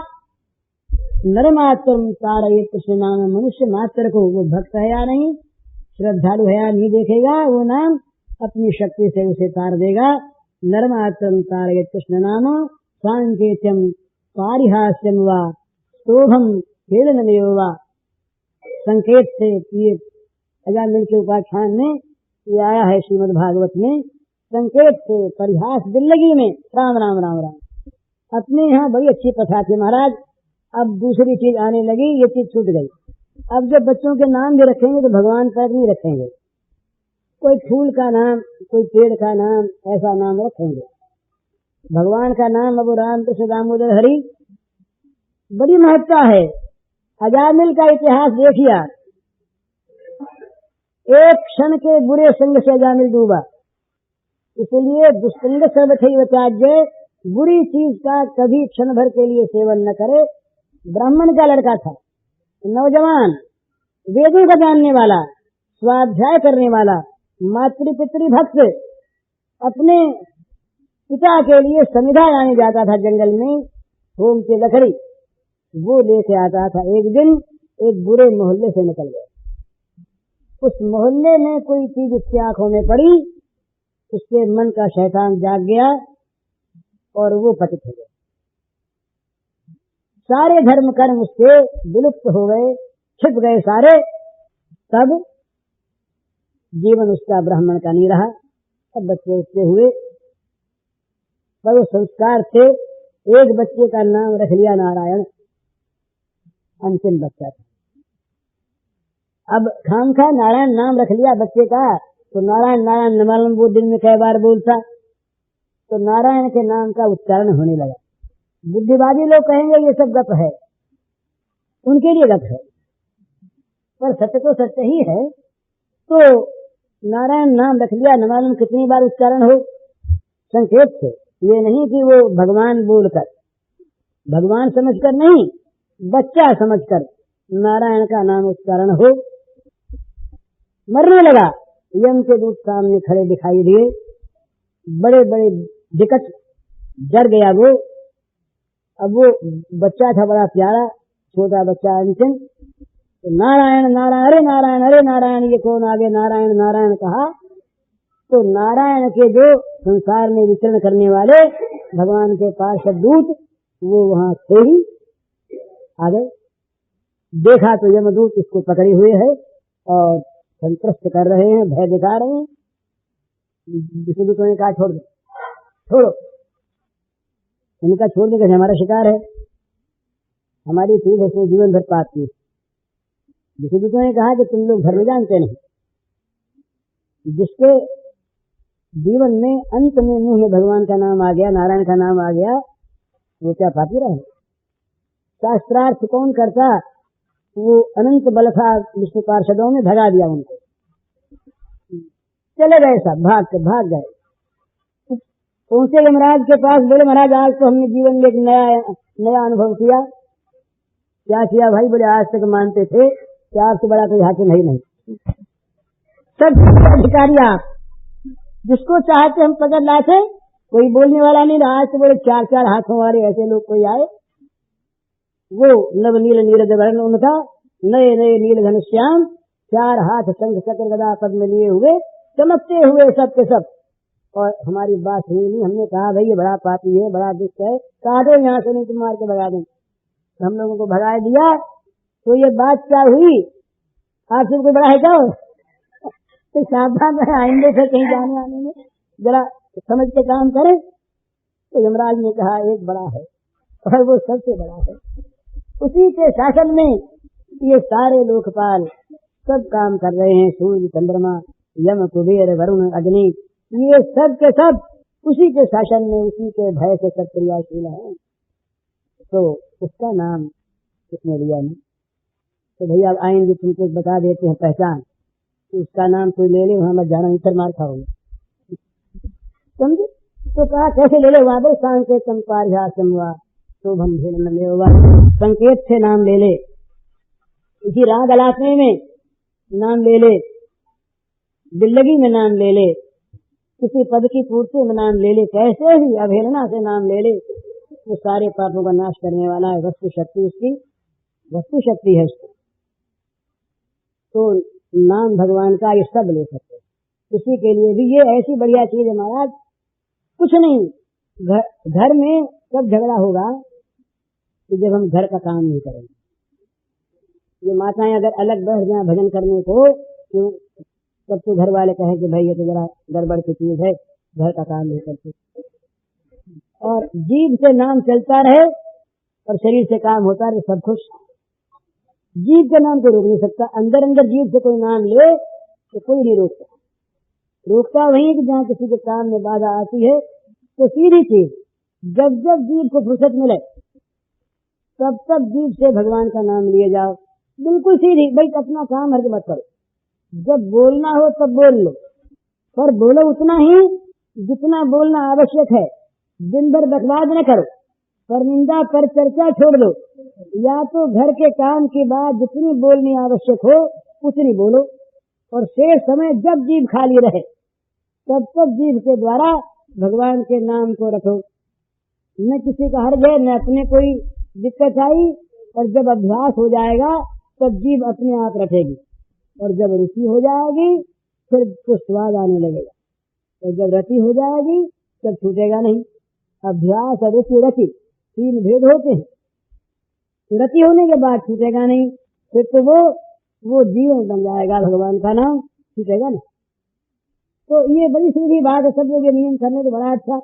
नरमात्र तारयेत कृष्ण नाम। मनुष्य मात्र को, वो भक्त है या नहीं, श्रद्धालु है या नहीं देखेगा, वो नाम अपनी शक्ति से उसे तार देगा। नरमात्रम तारयेत कृष्ण नाम सांकेत्यम पारिहास्यम वा शोभम खेलनमेव वा। संकेत से ये अजामिल के उपाख्यान में ये आया है श्रीमद् भागवत में। संकेत से परिहास दिल्लगी में, राम राम राम राम। अपने यहाँ बड़ी अच्छी कथा थी महाराज, अब दूसरी चीज आने लगी, ये चीज छूट गई। अब जब बच्चों के नाम भी रखेंगे तो भगवान पर नहीं रखेंगे, कोई फूल का नाम, कोई पेड़ का नाम, ऐसा नाम रखेंगे। भगवान का नाम अब राम कृष्ण दामोदर हरि, बड़ी महत्ता है। अजामिल का इतिहास देखिए, एक क्षण के बुरे संग से अजामिल डूबा, इसलिए दुष्संग सर्वथैव त्याज्य, बुरी चीज का कभी क्षण भर के लिए सेवन न करे। ब्राह्मण का लड़का था, नौजवान, वेदों का जानने वाला, स्वाध्याय करने वाला, मातृपितृ भक्त, अपने पिता के लिए समिधा लाने जाता था जंगल में, होम की लकड़ी वो लेके आता था। एक दिन एक बुरे मोहल्ले से निकल गया, उस मोहल्ले में कोई चीज उसकी आंखों में पड़ी, उसके मन का शैतान जाग गया और वो पतित हो गया। सारे धर्म कर्म उसके विलुप्त हो गए, छिप गए सारे। तब जीवन उसका ब्राह्मण का नहीं रहा। अब बच्चे उसके हुए, पर वो संस्कार थे। एक बच्चे का नाम रख लिया नारायण, अंतिम बच्चा था। अब खामखा नारायण नाम रख लिया बच्चे का, तो नारायण नारायण न मालूम वो दिन में कई बार बोलता, तो नारायण के नाम का उच्चारण होने लगा। बुद्धिवादी लोग कहेंगे ये सब गप है, उनके लिए गप है, पर सत्य तो सत्य ही है। तो नारायण नाम रख लिया, न मालूम कितनी बार उच्चारण हो, संकेत से। ये नहीं कि वो भगवान बोलकर, भगवान समझकर नहीं, बच्चा समझकर नारायण का नाम उच्चारण हो। मरने लगा, यम के दूत सामने खड़े दिखाई दिए, बड़े बड़े विकट, डर गया वो। अब वो बच्चा था बड़ा प्यारा, छोटा बच्चा अंतिम, तो नारायण नारायण, अरे नारायण, अरे नारायण, ये कौन आगे नारायण नारायण कहा। तो नारायण के जो संसार में विचरण करने वाले भगवान के पार्षद दूत, वो वहां थे ही, आ गए। देखा तो यमदूत इसको पकड़े हुए है और संतुष्ट कर रहे हैं, भय दिखा रहे हैं। दूतों ने कहा छोड़ दो, छोड़ो। उनका छोड़ने का हमारा शिकार है, हमारी चीज है, जीवन भर पाप की। दूतों ने कहा कि तुम लोग धर्म जानते नहीं, जिसके जीवन में अंत में मुंह में भगवान का नाम आ गया, नारायण का नाम आ गया, वो क्या पापी रहे। शास्त्रार्थ कौन करता, वो अनंत बल था विष्णु पार्षदों में, भगा दिया उनको, चले गए सब, भाग गए। पहुंचे यमराज के पास, बोले महाराज आज तो हमने जीवन में एक नया अनुभव किया। क्या किया भाई? बोले आज तक मानते थे कि आपसे बड़ा कोई हाकिम है ही नहीं, सब अधिकारी आप, जिसको चाहते हम पकड़ लाते, कोई बोलने वाला नहीं रहा। आज तो बोले 4-4 हाथों वाले ऐसे लोग कोई आए, वो नव नील नीरज वर्ण उनका, नए नए नील घनश्याम, 4 हाथ शंख चक्र गदा पद्म लिए हुए, चमकते हुए सब के सब। और हमारी बात सुनी नहीं, हमने कहा भाई ये बड़ा पापी है, बड़ा दुष्ट है, काटो यहाँ से, नहीं तो मार के भगा दें। हम लोगों को भगा दिया तो ये बात क्या हुई, आपसे कोई बड़ा है क्या? तो सावधान रहे आइंदे से कहीं जाने आने में, जरा समझ के काम करें। तो यमराज ने कहा एक बड़ा है और वो सबसे बड़ा है, उसी के शासन में ये सारे लोकपाल सब काम कर रहे हैं। सूर्य, चंद्रमा, यम, कुबेर, वरुण, अग्नि, ये सब के सब उसी के शासन में, उसी के भय से सब क्रियाशील है। तो उसका नाम किसने लिया नहीं? तो भैया अब आएंगे तुमको बता देते हैं पहचान, तो उसका नाम कोई ले ले, वहां मत जाना, इतर मार खाओगे, समझे? तो कहा कैसे ले ले? वादे संकेत संपार्यासम हुआ तो हम भेड़ ले हुआ, संकेत से नाम ले ले, इसी राग अलापने में नाम ले ले, दिल्लगी में नाम ले ले, किसी पद की पूर्ति में नाम ले ले, कैसे भी अवहेलना से नाम ले ले, वो सारे पापों का नाश करने वाला है। वस्तु शक्ति उसकी, वस्तु शक्ति है उसकी। तो नाम भगवान का ये सब ले सकते, किसी के लिए भी ये ऐसी बढ़िया चीज है महाराज। कुछ नहीं, घर में कब झगड़ा होगा कि जब हम घर का काम नहीं करेंगे। ये माताएं अगर अलग बैठ जाए भजन करने को, तो तब तो घर वाले कहें कि भाई ये तो जरा गड़बड़ की चीज है, घर का काम नहीं करते। और जीभ से नाम चलता रहे और शरीर से काम होता रहे, सब खुश। जीभ का नाम तो रोक नहीं सकता, अंदर अंदर जीभ से कोई नाम ले तो कोई नहीं रोकता। रोकता वही कि जहाँ किसी के काम में बाधा आती है। तो सीधी चीज, जब जब जीभ को फुर्सत मिले तब तब जीभ से भगवान का नाम लिए जाओ, बिल्कुल सीधी। भाई अपना काम हर मत करो, जब बोलना हो तब बोल लो, पर बोलो उतना ही जितना बोलना आवश्यक है। दिन भर बकवाद न करो, पर निंदा पर चर्चा छोड़ दो। या तो घर के काम की बात जितनी बोलनी आवश्यक हो उतनी बोलो, और शेष समय जब जीभ खाली रहे तब तब जीभ के द्वारा भगवान के नाम को रखो। न किसी का हर्ज है, न अपने कोई दिक्कत आई। और जब अभ्यास हो जाएगा तब जीभ अपने आप रखेगी, और जब रुचि हो जाएगी फिर तो स्वाद आने लगेगा, और जब रति हो जाएगी तब छूटेगा नहीं। अभ्यास, रुचि, रति तीन भेद होते हैं। रति होने के बाद छूटेगा नहीं, फिर तो वो जीवन बन जाएगा, भगवान का नाम छूटेगा नहीं। तो ये बड़ी सीधी बात है, सब लोग ये नियम करने तो बड़ा अच्छा,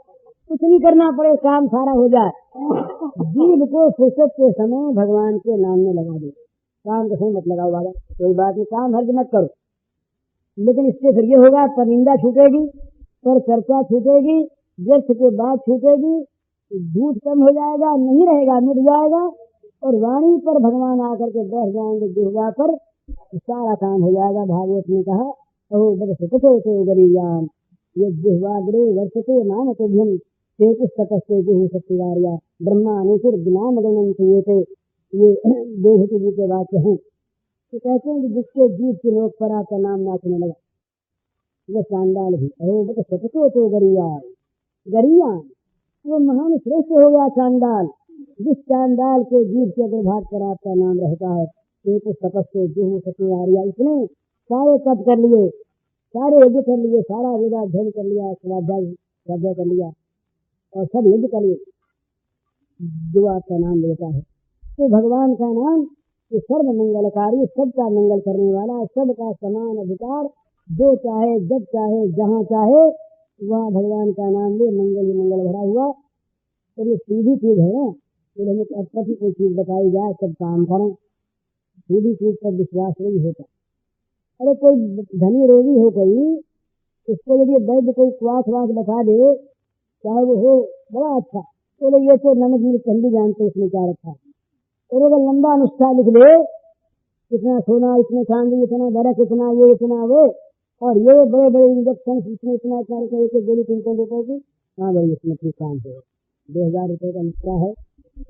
कुछ नहीं करना पड़े, काम सारा हो जाए। जीभ को फुर्सत के समय भगवान के नाम में लगा दो, काम के समय मत लगाओ बाबा, कोई बात नहीं, काम हर्ज मत करो। लेकिन इससे फिर ये होगा, पर निंदा छूटेगी, पर चर्चा छूटेगी, व्यर्थ के बाद छूटेगी, झूठ कम हो जाएगा, नहीं रहेगा, मिट जाएगा, और वाणी पर भगवान आकर के बैठ जाएंगे जिह्वा पर, सारा काम हो जाएगा। भागवत ने कहा अहो बदसुतो तो गरीयान ये जिह्वाग्रे वर्षते नाम तुभ्यम ते पुस्तकस्ते जिह्व शक्तिवार्या ब्रह्मानुसुर ज्ञान गणन थे। ये देवहूति जी के वाक्य हैं। तो कहते हैं कि जिसके जीभ की नोक पर आपका नाम नाचने लगा वह चांडाल भी। अहो बदसुतो तो गरीयान वो महान श्रेष्ठ हो गया चांडाल, जिस चांडाल के जीभ के अग्रभाग पर आपका नाम रहता है। एक तपस्या जिह्व शक्तिवार्या, इसने सारे तप कर लिए, सारे यज्ञ कर लिए, सारा वेदाध्ययन कर लिया, स्वाध्याय कर लिया, और सब यज्ञ कर लिए, जो आपका नाम लेता है। तो भगवान का नाम ये सर्व मंगलकारी, सबका मंगल करने वाला, सबका समान अधिकार, जो चाहे जब चाहे जहाँ चाहे वहाँ भगवान का नाम ले, मंगल मंगल भरा हुआ। तो ये सीधी चीज है ना, तो हमें अच्छी कोई चीज बताई जाए सब काम करें, सीधी चीज पर विश्वास नहीं होता। अरे कोई धनी रोगी हो गई, उसको यदि वैद्य कोई क्वाथ वाथ बता दे, चाहे वो हो बड़ा अच्छा, तो ये तो नमक मिर्च ठंडी जानते इसमें क्या रखा है। और अगर लंबा नुस्खा लिख दे, इतना सोना, इतने चांदी, इतना बरफ, इतना ये, इतना वो, और ये बड़े बड़े इंजेक्शन, इसमें इतना गोली 300 रुपए की, हाँ भाई इसमें ठीक काम है, 2000 रुपए का नुस्खा है।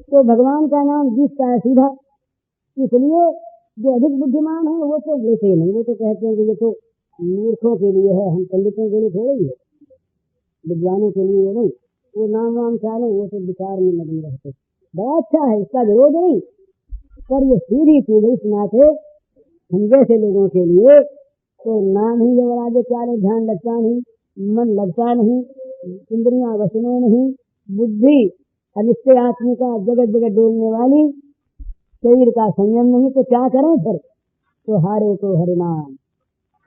तो भगवान का नाम जीतता है सीधा। इसलिए जो अधिक बुद्धिमान है वो तो लेते नहीं, वो तो कहते हैं कि ये तो मूर्खों के लिए है, हम पंडितों के लिए थोड़े ही है, विद्वानों के लिए नहीं। वो नाम वाम चाले, वो तो विचार में मग्न रहते। बड़ा अच्छा है, इसका विरोध नहीं, पर ये सीधी चीज इस नाते हम जैसे लोगों के लिए तो नाम ही जब आगे चाले ध्यान लगता नहीं, मन लगता नहीं, इंद्रियां वसने नहीं, बुद्धि अनिश्चय आत्मिका जगत जगत डोलने वाली, शरीर का संयम नहीं, तो क्या करें फिर? तो हारे तो हरिनाम,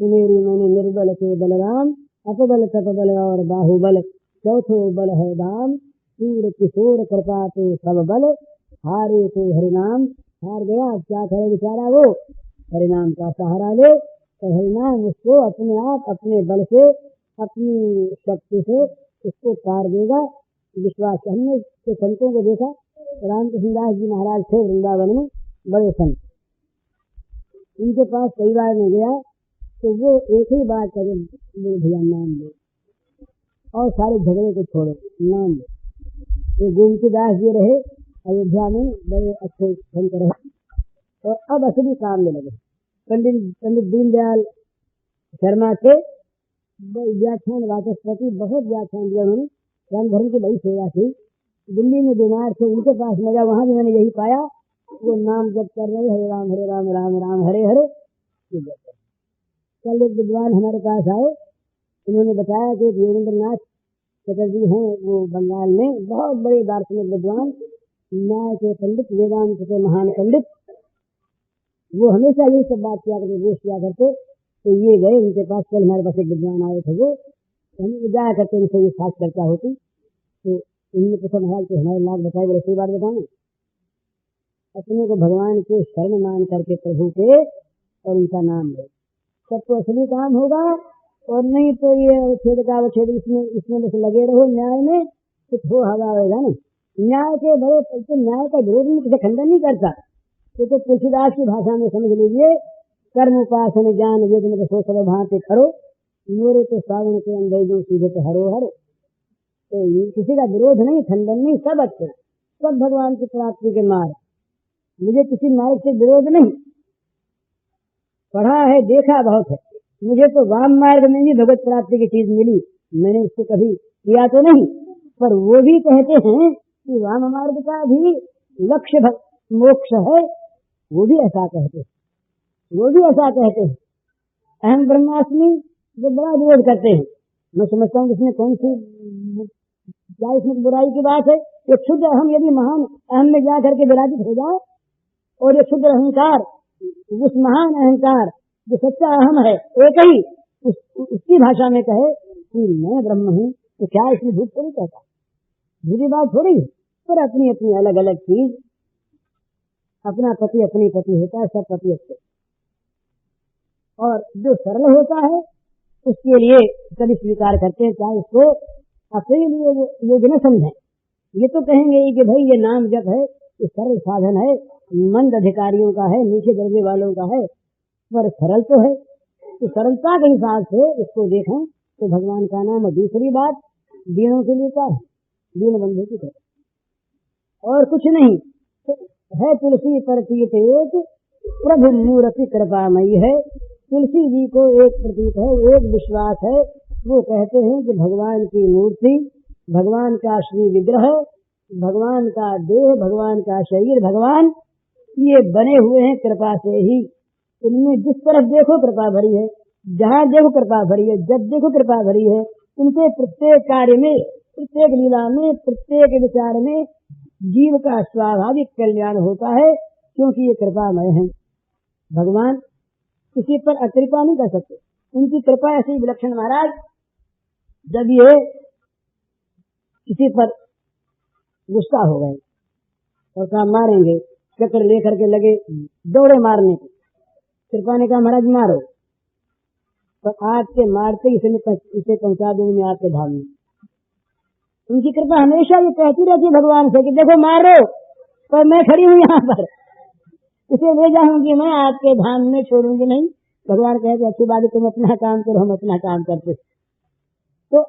सुनेरी मैंने निर्बल के बलराम, अपबल तपबल और बाहुबल, चौथो बल है दाम, सूर किशोर कृपा तो सब बल, हारे तो हरिनाम। हार गया, अब क्या करे बेचारा वो? हरिनाम का सहारा ले, तो हरिनाम उसको अपने आप अपने बल से अपनी शक्ति से उसको तार देगा। विश्वास, हमने तो संतों को देखा, रामकृष्ण दास जी महाराज थे वृंदावन में, बड़े संत, उनके पास परिवार में गया तो वो एक ही बात करे, भैया नाम लो, और सारे झगड़े को छोड़ो, नाम लो। ये गोमतीदास जी रहे अयोध्या में, बड़े अच्छे संत रहे, और अब असली काम में लगे। पंडित दीनदयाल शर्मा के व्याख्यान वाचस्पति, बहुत व्याख्यान दिया उन्होंने, राम धर्म की बड़ी सेवा थी। दिल्ली में बीमार थे, उनके पास लगा, वहां भी मैंने यही पाया, वो नाम जप कर रहे, हरे राम राम राम हरे हरे। कल एक विद्वान हमारे पास आए, उन्होंने बताया कि योगेंद्रनाथ चटर्जी हैं, वो बंगाल में बहुत बड़े दार्शनिक विद्वान, न्याय के पंडित, वेदांत के महान पंडित, वो हमेशा यही सब बात किया करते, देश किया करते। तो ये गए उनके पास, कल हमारे पास एक विद्वान आए थे, वो हम जाया करते, उनसे ये खास चर्चा होती। तो उन्होंने पूछा, महाराज को हमारे लाभ बताए, बोले सही बात बताएं, अपने को भगवान के शरण मान करके प्रभु के और उनका नाम ले, तब तो असली काम होगा। और नहीं तो ये छेद का छेद इसमें बस लगे रहो न्याय में, कुछ हो हवा होगा ना। न्याय के बड़े पलटे, न्याय का विरोध में किसी खंडन नहीं करता। तो तुलसीदास की भाषा में समझ लीजिए, कर्म उपासन ज्ञान वेद में सो सब भांति खरो, मोरे तो सावन के अंदर जो सीधे तो हरो हर। तो किसी का विरोध नहीं, खंडन नहीं, सब अच्छे, सब भगवान की प्राप्ति के मार्ग। मुझे किसी मार्ग से विरोध नहीं, पढ़ा है देखा बहुत है, मुझे तो वाम मार्ग में ही भगवत प्राप्ति की चीज मिली, मैंने उसको कभी किया तो नहीं। पर वो भी कहते हैं कि वाम मार्ग का भी लक्ष्य मोक्ष है, वो भी ऐसा कहते हैं, वो भी ऐसा कहते हैं। अहम ब्रह्मास्मि जो बड़ा विरोध करते हैं, मैं समझता हूँ इसमें कौन सी, क्या इसमें बुराई की बात है? ये क्षुद्र अहम यदि महान अहम में जा करके विराजित हो जाए, और ये क्षुद्र अहंकार उस महान अहंकार जो सच्चा अहम है एक ही, उसकी भाषा में कहे कि मैं ब्रह्म हूँ, तो क्या इसमें झूठ थोड़ी कहता, झूठी बात थोड़ी। पर अपनी अपनी अलग अलग चीज, अपना पति अपनी पति होता है, सब पति अच्छे, और जो सरल होता है उसके लिए कभी स्वीकार करते हैं, चाहे उसको अपने लिए योग्य न समझें। ये तो कहेंगे कि भाई ये नाम जप है, ये सरल साधन है, मंद अधिकारियों का है, नीचे दर्जे वालों का है, पर सरल तो है। तो सरलता के हिसाब से इसको देखें तो भगवान का नाम है। दूसरी बात, दीनों के लिए क्या है? दीन बंधु की तरह, और कुछ नहीं। तो है तुलसी पर तीत एक, प्रभु मूर्ति कृपामयी है। तुलसी जी को एक प्रतीक है, एक विश्वास है। वो कहते हैं कि भगवान की मूर्ति, भगवान का श्री विग्रह, भगवान का देह, भगवान का शरीर, भगवान ये बने हुए हैं कृपा से ही। इनमें जिस तरफ देखो कृपा भरी है, जहाँ देखो कृपा भरी है, जब देखो कृपा भरी है। उनके प्रत्येक कार्य में, प्रत्येक लीला में, प्रत्येक विचार में जीव का स्वाभाविक कल्याण होता है, क्योंकि ये कृपामय है। भगवान किसी पर अकृपा नहीं कर सकते, उनकी कृपा ऐसी विलक्षण। महाराज जब ये किसी पर गुस्सा हो गए और कहा मारेंगे, चक्र लेकर के लगे दौड़े मारने की, कृपा ने कहा महाराज मारो, तो आपके मारते इसे पहुंचा दूंगी आपके धाम में। उनकी कृपा हमेशा ये कहती रहती भगवान से कि देखो मारो, पर मैं खड़ी हूँ यहाँ पर, इसे ले जाऊंगी मैं, आपके धाम में छोड़ूंगी नहीं। भगवान कहते अच्छी बात है, तुम अपना काम करो, हम अपना काम करते। तो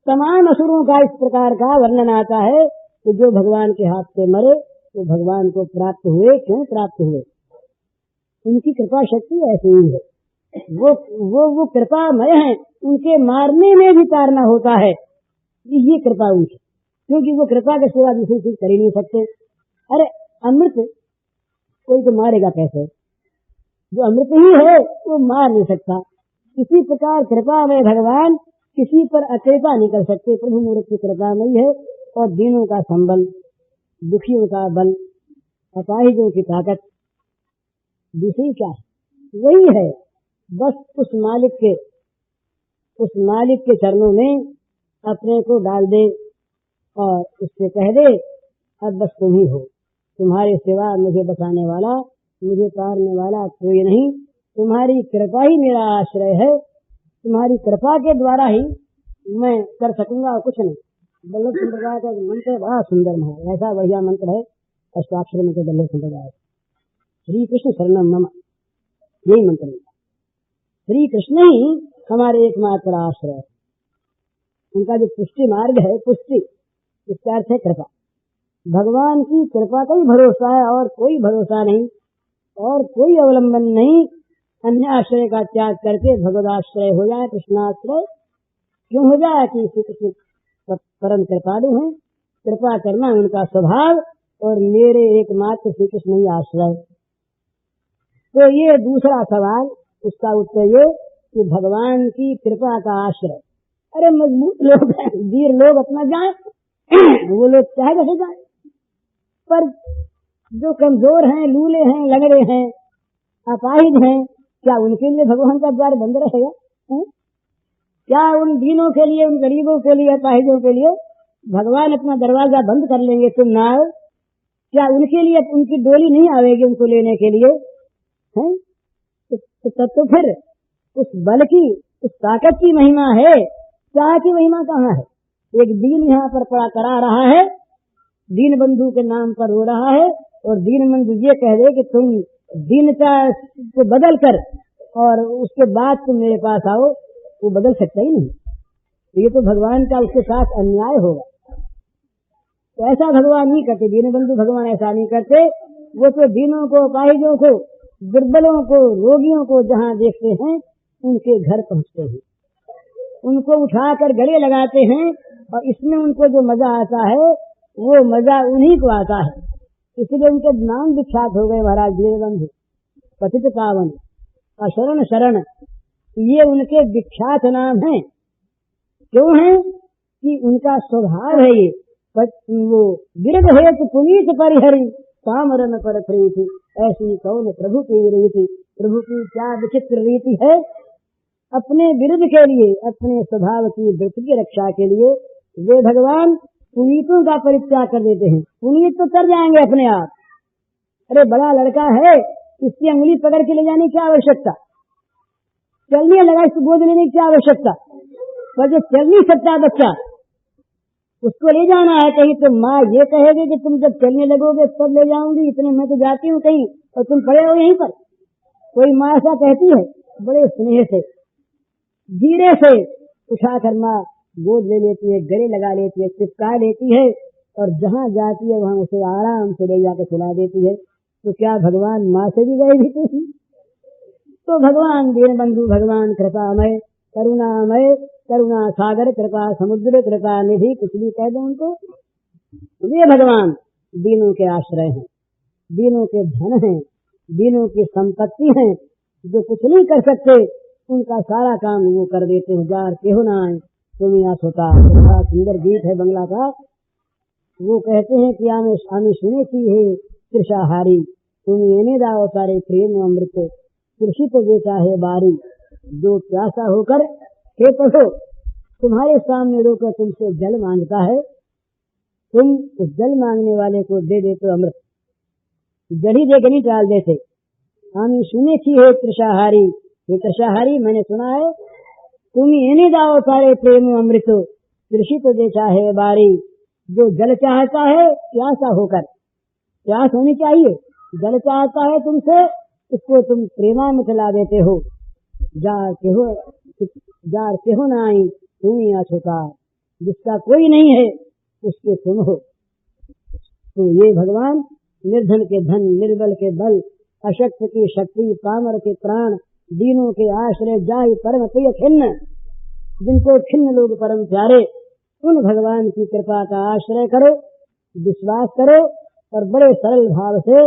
तमाम असुरों का इस प्रकार का वर्णन आता है कि जो भगवान के हाथ से मरे तो भगवान को प्राप्त हुए। क्यों प्राप्त हुए? उनकी कृपा शक्ति ऐसी ही है, वो कृपामय है। उनके मारने में भी तारना होता है, ये कृपा उनकी, क्योंकि वो कृपा के सिवा दूसरी चीज कर ही नहीं सकते। अरे अमृत कोई तो मारेगा कैसे? जो अमृत ही है वो मार नहीं सकता। इसी प्रकार कृपा में भगवान किसी पर अकृपा नहीं कर सकते। प्रभु मूर्ति की कृपा नहीं है और दीनों का संबल, दुखियों का बल, अपाहिजों की ताकत, दूसरी क्या है? वही है। बस उस मालिक के चरणों में अपने को डाल दे और उससे कह दे अब बस तुम ही हो, तुम्हारे सिवा मुझे बचाने वाला, मुझे तारने वाला कोई नहीं, तुम्हारी कृपा ही मेरा आश्रय है, तुम्हारी कृपा के द्वारा ही मैं कर सकूंगा और कुछ नहीं। बल्लभ संप्रदाय का मंत्र बड़ा सुंदर है, ऐसा बढ़िया मंत्र है अष्टाक्षर में बल्लभ संप्रदाय, श्री कृष्ण शरणम मम, यही मंत्र है। श्री कृष्ण ही हमारे एकमात्र आश्रय है। उनका जो पुष्टि मार्ग है, पुष्टि इसका अर्थ है कृपा। भगवान की कृपा का ही भरोसा है और कोई भरोसा नहीं और कोई अवलंबन नहीं। अन्य आश्रय का त्याग करके भगवदाश्रय हो जाए, कृष्णाश्रय क्यों हो जाए कि श्री कृष्ण परम कृपालु हैं, कृपा करना उनका स्वभाव और मेरे एकमात्र श्री कृष्ण ही आश्रय। तो ये दूसरा सवाल, उसका उत्तर ये कि भगवान की कृपा का आश्रय। अरे मजबूत लोग हैं, वीर लोग अपना जाए वो लोग चाहे कैसे जाए, पर जो कमजोर हैं, लूले हैं, लंगड़े हैं, अपाहिज हैं, क्या उनके लिए भगवान का द्वार बंद रहेगा? क्या उन दीनों के लिए, उन गरीबों के लिए, अपाहिजों के लिए भगवान अपना दरवाजा बंद कर लेंगे तुम ना आओ? क्या उनके लिए उनकी डोली नहीं आवेगी उनको लेने के लिए? हैं? तब तो फिर उस बल की, उस ताकत की महिमा है, चाह की महिमा कहाँ है? एक दीन यहाँ पर पड़ा करा रहा है, दीन बंधु के नाम पर रो रहा है और दीन बंधु ये कह दे कि तुम दीनता को बदल कर और उसके बाद तुम मेरे पास आओ, वो बदल सकता ही नहीं। तो ये तो भगवान का उसके साथ अन्याय होगा। तो ऐसा भगवान नहीं करते, दीन बंधु भगवान ऐसा नहीं करते। वो तो दीनों को, अपाहिजों को, दुर्बलों को, रोगियों को जहाँ देखते हैं उनके घर पहुँचते हैं, उनको उठाकर गले लगाते हैं और इसमें उनको जो मजा आता है वो मजा उन्हीं को आता है। इसलिए उनके नाम विख्यात हो गए महाराज दीनबंधु, पतित पावन, अशरण शरण, ये उनके विख्यात नाम हैं। क्यों हैं? कि उनका स्वभाव है ये। वो गिरद है तो पुनीत परिहरी, कामरन पर प्रीति, ऐसी कौन प्रभु की रीति। प्रभु की क्या विचित्र रीति है, अपने विरुद्ध के लिए, अपने स्वभाव की वृत्ति की रक्षा के लिए वे भगवान पुनीतों का परित्याग कर देते हैं। पुनीत तो कर जाएंगे अपने आप। अरे बड़ा लड़का है, इसकी अंगुली पकड़ के ले जाने की आवश्यकता, चलने लगा इसको गोद लेने की आवश्यकता, पर जो चल नहीं सकता बच्चा उसको ले जाना है कहीं, तो माँ ये कहेगी कि तुम जब चलने लगोगे तब ले जाऊंगी, इतने मैं तो जाती हूँ कहीं और तुम पड़े हो यहीं पर। कोई माँ ऐसा कहती है, बड़े स्नेह से धीरे से उठाकर माँ गोद ले लेती है, गले लगा लेती है, चिपका लेती है और जहाँ जाती है वहां उसे आराम से ले जाकर खिला देती है। तो क्या भगवान माँ से भी गए भी नहीं? तो भगवान दीन बंधु, भगवान कृपामय, करुणामय, करुणा सागर, कृपा समुद्र, कृपा निधि, कुछ भी कह दो उनको, ये भगवान दीनों के आश्रय हैं, दीनों के धन हैं, दीनों की संपत्ति हैं। जो कुछ नहीं कर सकते उनका सारा काम वो कर देते हैं। जार केहो ना आए तुम यहाँ सोता, बड़ा सुंदर गीत है बंगला का। वो कहते हैं कि आमी सुने की है त्रिषाहारी, तुम येने दाओ तारे प्रेम अमृत, कृषि तो बेचा है बारी, जो प्यासा होकर हे प्रभु तुम्हारे सामने रोकर तुमसे जल मांगता है, तुम उस जल मांगने वाले को दे देते अमृत, जड़ी दे के नहीं डाल देते। हम सुने की है त्रिषाहारी, ये त्रिषाहारी मैंने सुना है, तुम येने दाओ तारे प्रेम अमृत, कृषि तो बेचा है बारी, जो जल चाहता है प्यासा होकर, प्यास होनी चाहिए, जल चाहता है तुमसे, इसको तुम प्रेमा में खिला देते हो। जार केहो ना आई तुम यहाँ छोटा, जिसका कोई नहीं है उसके तुम हो। तो ये भगवान निर्धन के धन, निर्बल के बल, अशक्त की शक्ति, पामर के प्राण, दीनों के आश्रय, जाहि परम प्रिय खिन्न, जिनको खिन्न लोग परम प्यारे, उन भगवान की कृपा का आश्रय करो, विश्वास करो और बड़े सरल भाव से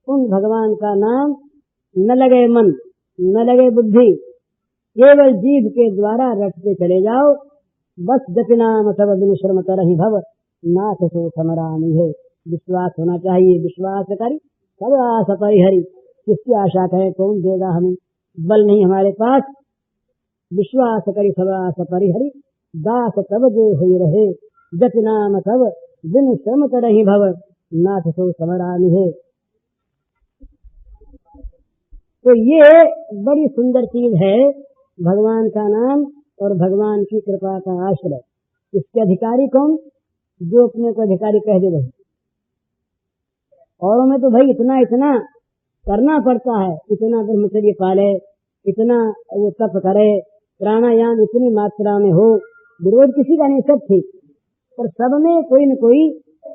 उन भगवान का नाम न लगे मन, न लगे बुद्धि, केवल जीभ के द्वारा रटते चले जाओ। बस जतिनाम सब दिन श्रम तरहि भव, नाथ सो समरामी है। विश्वास होना चाहिए, विश्वास करी सब आस परिहरी। किसकी आशा करें, कौन देगा हमें, बल नहीं हमारे पास। विश्वास करी सब आस परिहरी, दास तब जो हुई रहे। जतिनाम सब दिन श्रम तरहि भव, नाथ सो समरामी है। तो ये बड़ी सुंदर चीज है, भगवान का नाम और भगवान की कृपा का आश्रय। इसके अधिकारी कौन, जो अपने को अधिकारी कह दे वही। औरों में तो भाई इतना इतना करना पड़ता है, इतना ब्रह्मचर्य पाले, इतना वो तप करे, प्राणायाम इतनी मात्रा में हो, विरोध किसी का नहीं, सब ठीक। पर सब में कोई न कोई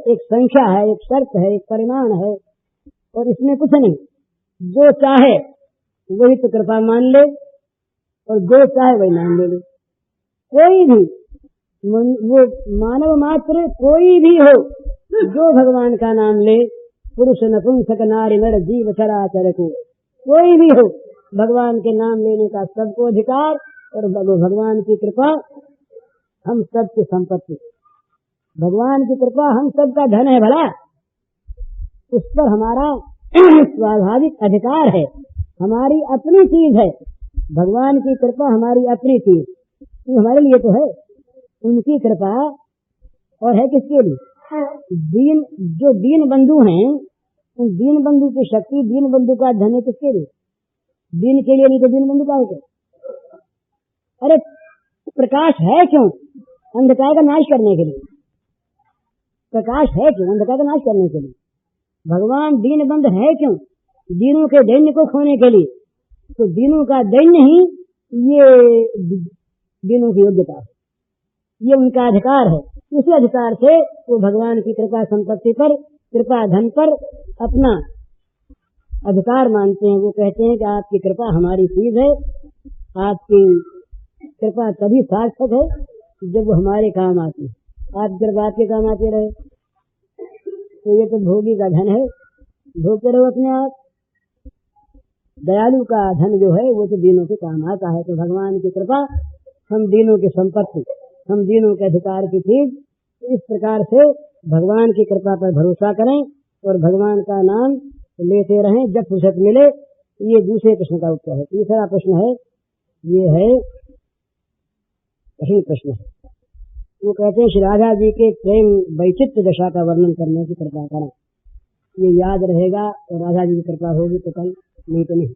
एक संख्या है, एक शर्त है, एक परिमाण है, और इसमें कुछ नहीं। जो चाहे वही तो कृपा मान ले, और जो चाहे वही नाम ले ले। कोई भी वो मानव मात्र कोई भी हो, जो भगवान का नाम ले, पुरुष नपुंसक नारी नर जीव चराचर को, कोई भी हो, भगवान के नाम लेने का सबको अधिकार। और भगवान की कृपा हम सब की संपत्ति, भगवान की कृपा हम सब का धन है भला, उस पर हमारा स्वाभाविक अधिकार है, हमारी अपनी चीज है। भगवान की कृपा हमारी अपनी चीज, हमारे लिए तो है। उनकी कृपा और है किसके लिए, दीन, जो दीन बंधु हैं, उन दीन बंधु की शक्ति, दीन बंधु का धन है किसके लिए, दीन के लिए, नहीं तो दीन बंधु का है क्या। अरे प्रकाश है क्यों, अंधकार का नाश करने के लिए। प्रकाश है क्यों, अंधकार का नाश करने के लिए। भगवान दीन बंधु है क्यों, दीनों के दैन्य को खोने के लिए। तो दीनों का दैन्य ही ये दीनों की योग्यता है, ये उनका अधिकार है। उसी अधिकार से वो भगवान की कृपा संपत्ति पर, कृपा धन पर अपना अधिकार मानते हैं। वो कहते हैं कि आपकी कृपा हमारी चीज है, आपकी कृपा तभी सार्थक है जब वो हमारे काम आती है। आप जब आपके काम आते रहे तो ये तो भोगी का धन है, भोगते रहो अपने आप। दयालु का धन जो है वो तो दीनों के काम आता है। तो भगवान की कृपा हम दीनों की संपत्ति, हम दीनों के अधिकार की चीज। इस प्रकार से भगवान की कृपा पर भरोसा करें और भगवान का नाम लेते रहें जब फुर्सत मिले। ये दूसरे प्रश्न का उत्तर है। तीसरा प्रश्न है, ये है यही प्रश्न है। वो कहते हैं श्री राधा जी के प्रेम वैचित्र दशा का वर्णन करने की कृपा करें। ये याद रहेगा और राधा जी की कृपा होगी तो कल, नहीं तो नहीं।